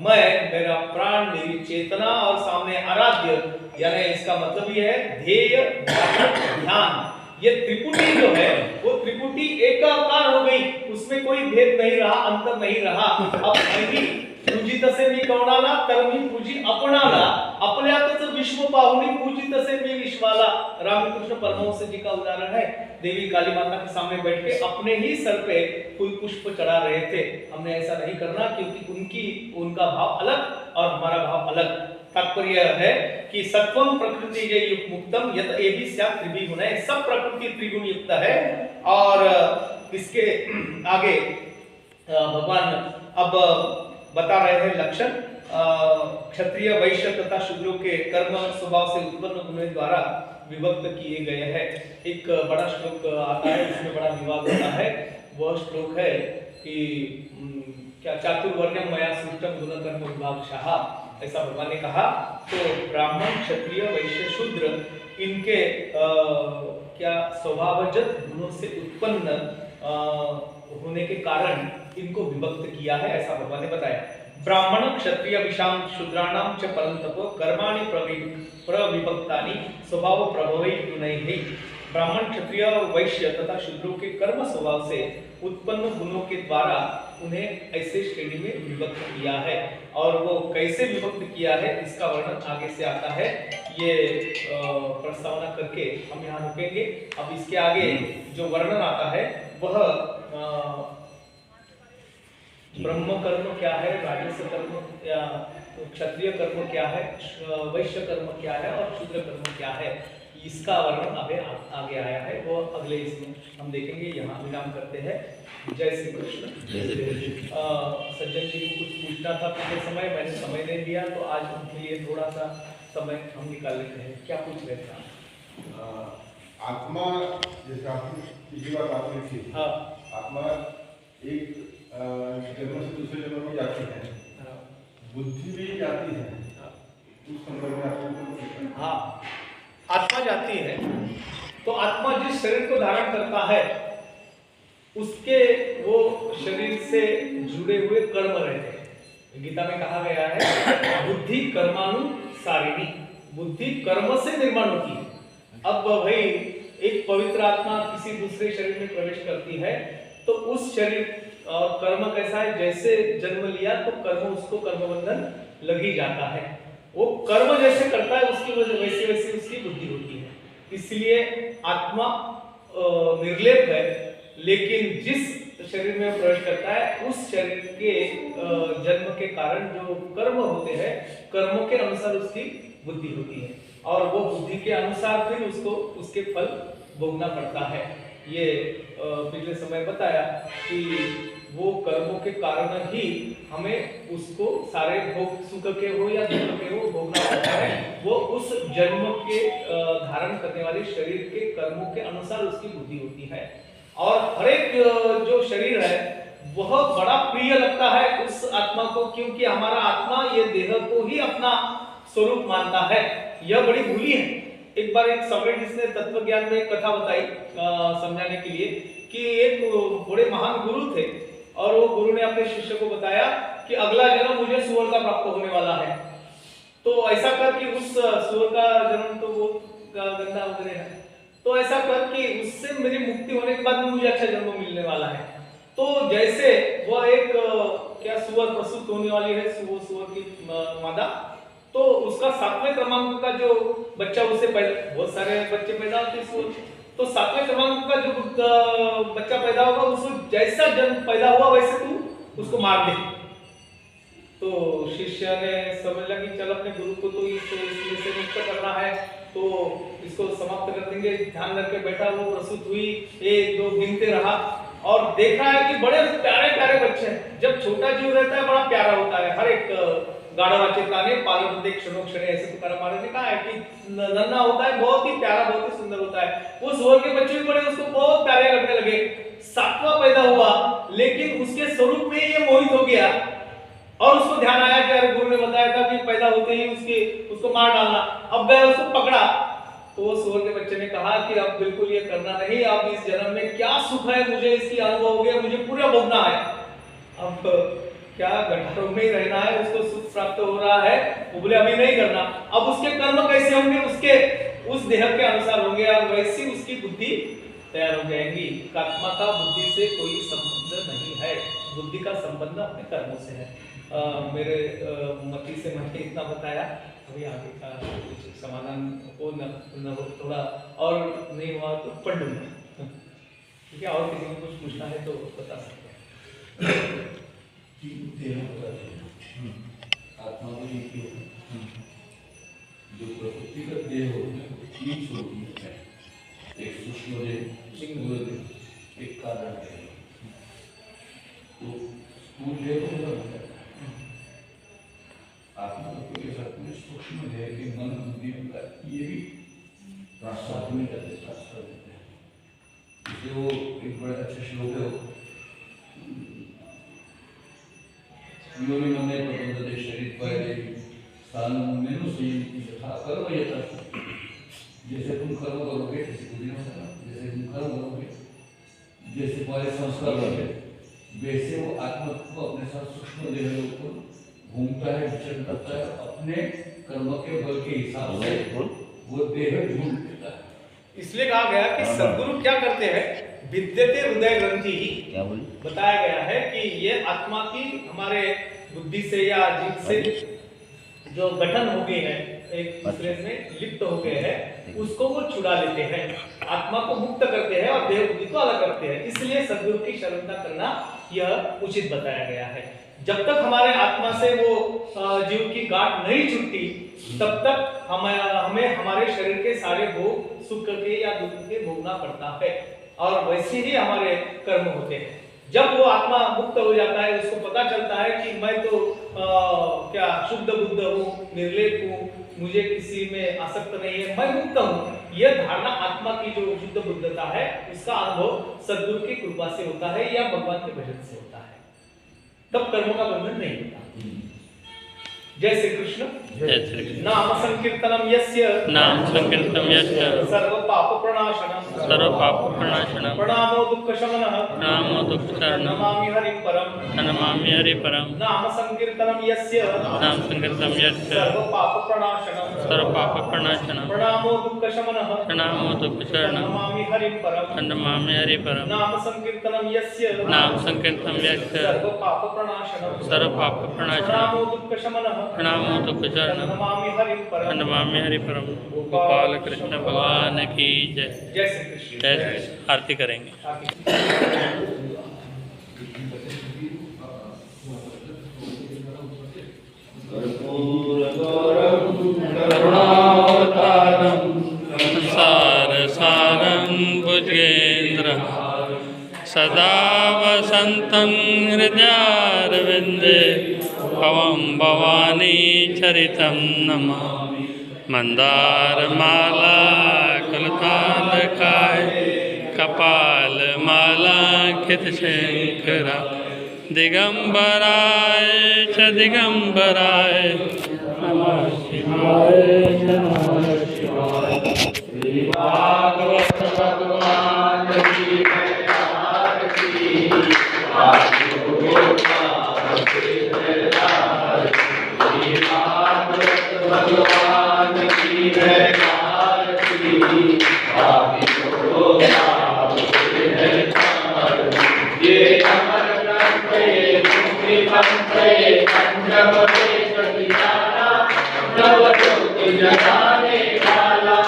मैं, मेरा प्राण, मेरी चेतना और सामने आराध्य, यानी इसका मतलब ये है ध्येय ध्यान। ये त्रिपुटी जो है वो त्रिपुटी एकाकार हो गई, उसमें कोई भेद नहीं रहा, अंतर नहीं रहा। अब मी पूजित से मी कोणाला तर मी पूजी आपणाला, आपल्यातच विश्व पाहुनी पूजित से मी विश्वाला। रामकृष्ण परमहंस जी का उदाहरण है। देवी काली माता के सामने बैठ के अपने ही सर पे फूल पुष्प चढ़ा रहे थे। हमने ऐसा नहीं करना क्योंकि उनका भाव अलग और हमारा भाव अलग। तात्पर्य है कि सत्वम प्रकृति जय युक्त मुक्तम यत एवि स्यात् त्रिभि गुणैः। सब प्रकृति त्रिगुण युक्त है। और इसके आगे भगवान अब बता रहे हैं लक्षण। क्षत्रिय, वैश्य तथा शूद्रों के कर्म स्वभाव से उत्पन्न गुणों द्वारा विभक्त किए गए हैं। एक बड़ा श्लोक आता है, इसमें बड़ा विवाद होता है। वह श्लोक है कि क्या चातुर्वर्ण्यम मया सृष्टम गुणकर्म विभागशः, ऐसा भगवान ने कहा। तो ब्राह्मण, क्षत्रिय, वैश्य, शूद्र इनके क्या स्वभावजत गुणों से उत्पन्न होने के कारण इनको विभक्त किया है, ऐसा भगवान ने बताया। ब्राह्मण, क्षत्रिय, विषाम, शूद्राणाम च परंतप कर्माणि प्रविभक्तानि स्वभाव प्रभवै गुणैः। ब्राह्मण, क्षत्रिय और वैश्य तथा शूद्रों के कर्म स्वभाव से उत्पन्न गुणों के द्वारा उन्हें ऐसे श्रेणी में विभक्त किया है। और वो कैसे विभक्त किया है इसका वर्णन आगे से आता है। ये प्रस्तावना करके हम यहाँ रुकेंगे। अब इसके आगे जो वर्णन आता है वह ब्रह्म कर्म क्या है, राजस कर्म या क्षत्रिय कर्म क्या है, वैश्य कर्म क्या है और शूद्र कर्म क्या है, इसका वर्णन आगे आया है, वो अगले इसमें हम देखेंगे। यहाँ विराम करते हैं। जय श्री कृष्ण। सज्जन जी को कुछ पूछना था पिछले समय, मैंने समय नहीं दिया, तो आज उनके लिए थोड़ा सा समय हम निकाल लेते हैं। क्या पूछ रहे थे आप? आत्मा, जैसे आपने पिछली बार बात की थी, हाँ, आत्मा एक जन्म से दूसरे जन्म में जाती है, बुद्धि भी जाती है, उस संदर्भ में आपको? हाँ, आत्मा जाती है तो आत्मा जिस शरीर को धारण करता है उसके वो शरीर से जुड़े हुए कर्म रहते हैं। गीता में कहा गया है बुद्धि कर्मानुसारिणी, बुद्धि कर्म से निर्माण होती है। अब भाई एक पवित्र आत्मा किसी दूसरे शरीर में प्रवेश करती है तो उस शरीर कर्म कैसा है, जैसे जन्म लिया तो कर्म उसको कर्म बंधन लग ही जाता है। वो कर्म जैसे करता है उसकी वजह वैसे वैसे उसकी बुद्धि होती है। इसलिए आत्मा निर्लेप है, लेकिन जिस शरीर में प्रवेश करता है उस शरीर के जन्म के कारण जो कर्म होते हैं, कर्मों के अनुसार उसकी बुद्धि होती है और वो बुद्धि के अनुसार फिर उसको उसके फल भोगना पड़ता है। ये पिछले समय बताया कि वो कर्मों के कारण ही हमें उसको सारे भोग सुख के हो या दुख के हो भोगना पड़ता है। वो उस जन्म के धारण करने वाले शरीर के कर्मों के अनुसार उसकी बुद्धि होती है। और हर एक जो शरीर है वह बड़ा प्रिय लगता है उस आत्मा को, क्योंकि हमारा आत्मा ये देह को ही अपना स्वरूप मानता है। यह बड़ी भूली है। एक बार एक सॉक्रेटिस ने तत्व ज्ञान में एक कथा बताई समझाने के लिए कि एक बड़े महान गुरु थे और वो गुरु ने अपने शिष्य को बताया कि अगला जन्म मुझे सूअर का प्राप्त होने वाला है, तो ऐसा कर कि उस सूअर का जन्म तो वो गंदा वगैरह है, तो ऐसा कर कि उससे मेरी मुक्ति होने के बाद मुझे अच्छा जन्म मिलने वाला है। तो जैसे वह एक क्या सूअर प्रसूत होने वाली है, सूअर की मादा, तो उसका 7वें क्रमांक का जो बच्चा उससे पहले, बहुत सारे बच्चे पैदा होते हैं, तो 7वें क्रमांक का जो बच्चा पैदा होगा उसको जैसा जन्म पैदा हुआ वैसे तू उसको मार दे। तो शिष्य ने समझ लिया कि चल अपने गुरु को तो इसमें से मुक्त करना है, तो इसको समाप्त कर देंगे। ध्यान रख के बैठा, वो प्रसूत हुई, 1 2 गिनते रहा और देखा है कि बड़े प्यारे प्यारे बच्चे हैं। जब छोटा जीव रहता है बड़ा प्यारा होता है। हर एक गाढ़वाचेताने पालवदे क्षणो क्षणे, ऐसे तुकाराम महाराज ने कहा है कि नन्हा होता है बहुत ही प्यारा, बहुत ही सुंदर होता है। वो सूअर के बच्चे भी बड़े उसको बहुत प्यारे लगने लगे। 7वां पैदा हुआ लेकिन उसके स्वरूप में ये मोहित हो गया और उसको ध्यान आया कि अरे गुरु ने बताया था कि पैदा होते ही उसको मार डालना। अब गए उसको पकड़ा तो वो सूअर के बच्चे ने कहा कि अब बिल्कुल ये करना नहीं, अब इस जन्म में क्या सुख है मुझे इसकी अनुभव हो गया, मुझे पूरा भोगना है। अब क्या गठारों में ही रहना है, उसको सुख प्राप्त हो रहा है, वो बोले अभी नहीं करना। अब उसके कर्म कैसे होंगे, उसके उस देह के अनुसार होंगे और वैसी उसकी बुद्धि तैयार हो जाएगी। आत्मा का बुद्धि से कोई संबंध नहीं है, बुद्धि का संबंध अपने कर्मों से है। मेरे मति से मैंने इतना बताया, अभी आगे का कुछ समाधान हो न हो, थोड़ा और नहीं हुआ तो पढ़ लूंगा। ठीक है, और किसी को कुछ पूछना है तो बता सकते हैं। आत्मा में जो प्रकृतिगत देह होते हैं 3 स्वरूप है, एक सूक्ष्म देह, एक कारण देह। तो स्थूल देह को होता है आत्मा के साथ में सूक्ष्म देह के मन बुद्धि का ये भी साथ में जाते शास्त्र देते हैं। इसलिए वो एक बड़ा अच्छा श्लोक है, योनि मन्ये प्रबंधते शरीर पाए स्थान मेनु संयति यथा कर्म यथा। जैसे तुम कर्म करोगे, जैसे बुद्धि में होता है, जैसे तुम कर्म करोगे, जैसे तुम्हारे संस्कार होंगे, वैसे वो आत्मा को अपने साथ सूक्ष्म देह के ऊपर घूमता है, विचरण करता है, अपने कर्म के बल के हिसाब से वो देह ढूंढ लेता है। इसलिए कहा गया कि सद्गुरु क्या करते हैं, विद्यते हृदय ग्रंथि ही, बताया गया है कि ये आत्मा की हमारे बुद्धि से या जीव से जो गठन हो गए हैं, एक दूसरे में लिप्त हो गए हैं, उसको वो छुड़ा लेते हैं, आत्मा को मुक्त करते हैं और देह बुद्धि को अलग करते हैं। इसलिए सद्गुरु की शरणता करना यह उचित बताया गया है। जब तक हमारे आत्मा से वो जीव की गांठ नहीं छूटती तब तक हमें हमारे शरीर के सारे भोग सुख के या दुख के भोगना पड़ता है और वैसे ही हमारे कर्म होते हैं। जब वो आत्मा मुक्त हो जाता है, उसको पता चलता है कि मैं तो क्या शुद्ध बुद्ध हूँ, निर्लेप हूँ, मुझे किसी में आसक्त नहीं है, मैं मुक्त हूँ, यह धारणा आत्मा की जो शुद्ध बुद्धता है उसका अनुभव सद्गुरु की कृपा से होता है या भगवान के भजन से होता है। तब कर्मों का बंधन नहीं होता। जय श्री कृष्ण। जय श्री कृष्ण। नाम संकीर्तनम यस्य नाम संकीर्तनम यस्य सर्व पाप प्रणाशनम सर्व पाप प्रणाशनम प्रणामो दुःख शमनः प्रणामो दुःखशरणं नमामि हरिं परम नमामि हरिपरं नाम संकीर्तनम यस्य नाम संकीर्तनम यस्य सर्व पाप प्रणाशनम सर्व पाप प्रणाशनम प्रणामो दुःख शमनः प्रणामो दुःखशरणं नमामि हरिं परम नमामि हरिपरं नाम संकीर्तनम यस्य नाम संकीर्तनम यस्य सर्व पाप प्रणाशनम सर्व पाप प्रणाशनम प्रणामो दुःख शमनः प्रणामो दुःखशरणं नमामि हरिं परम नमामि हरिपरं। गोपाल कृष्ण भगवान की जय। जय श्री कृष्ण। जय श्री कृष्ण। आरती करेंगे। संसार सारं भुजगेन्द्र सदा वसन्तं हृदयारविन्दे भवं भवानी चरितं नमामि। मंदारमाला कुलतालकाय कपालमाला कितशंकरा दिगंबराय च दिगंबराय नमः शिवाय नमः शिवाय। श्री भागवत भगवान की आरती भगवान की ये अमर ग्रंथ ये मुक्ति पंथ ये पंचवटे कटियाना नव ज्योति जगाने वाला।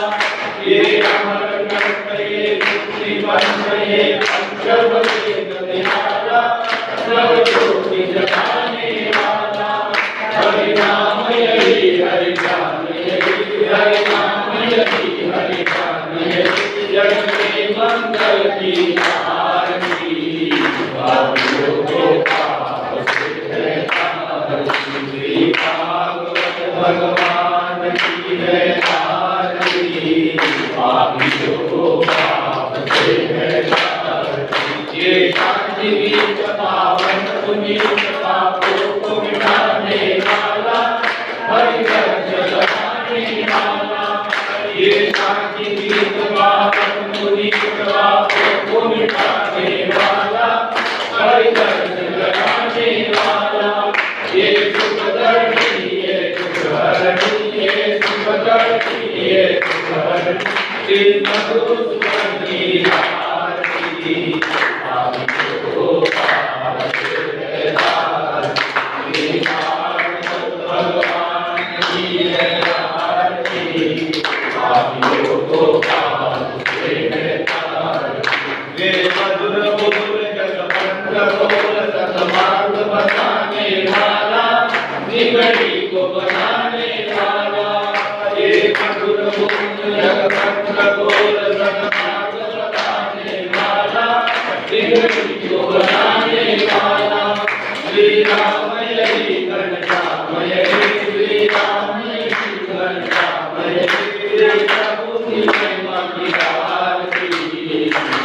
ये अमर ग्रंथ ये मुक्ति पंथ ये पंचवटे कटियाना नव ज्योति जगाने वाला। हरि नाम यही हरि नाम यही हरि नाम यही हरि नाम यही जग में मंगल की आरती। श्री भागवत भगवान की है आरती ये शांति गीत पावन पुनीत पापों को मिटाने वाला हरि दर्श लगाने वाला। ये शांति गीत पावन पुनीत पापों को मिटाने वाला हरि दर्श लगाने वाला। ये सुख दर्शी ये सुख हरणी ये सुख दर्शी ये सुख हरणी श्री मधुसूदन की आरती। भगवान की है आरती वे मधुर मधुर जगवंत बोल सतमार्ग बताने वाला निगड़ी को बनाने वाला। ये मधुर मधुर जगवंत बोल सतमार्ग बताने वाला निगड़ी को बनाने वाला। श्री राम यही घनश्याम यही श्री राम यही घनश्याम यही श्री प्रभु की महिमा की आरती।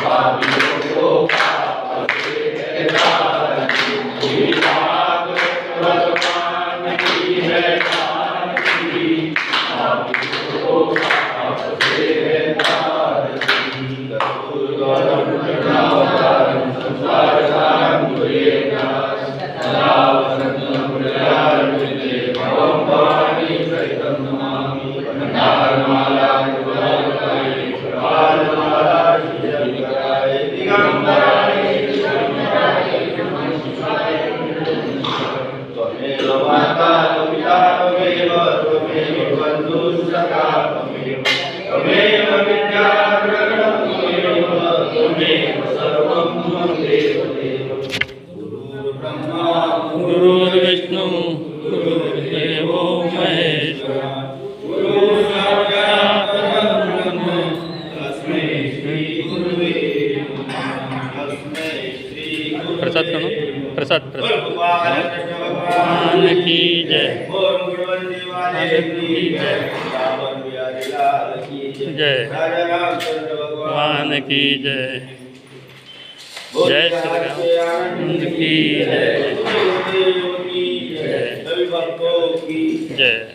पापियों को पाप से है तारती। श्री भागवत भगवान की है आरती पापियों को पाप से है तारती। गुरु भगवान की जय। और मुकुटवंती वाले की जय। रावण बिहारी लाल की जय। राजा रामचंद्र भगवान की जय। बोल जय श्री राम की जय। गुरुदेव की जय। सभी भक्तों की जय।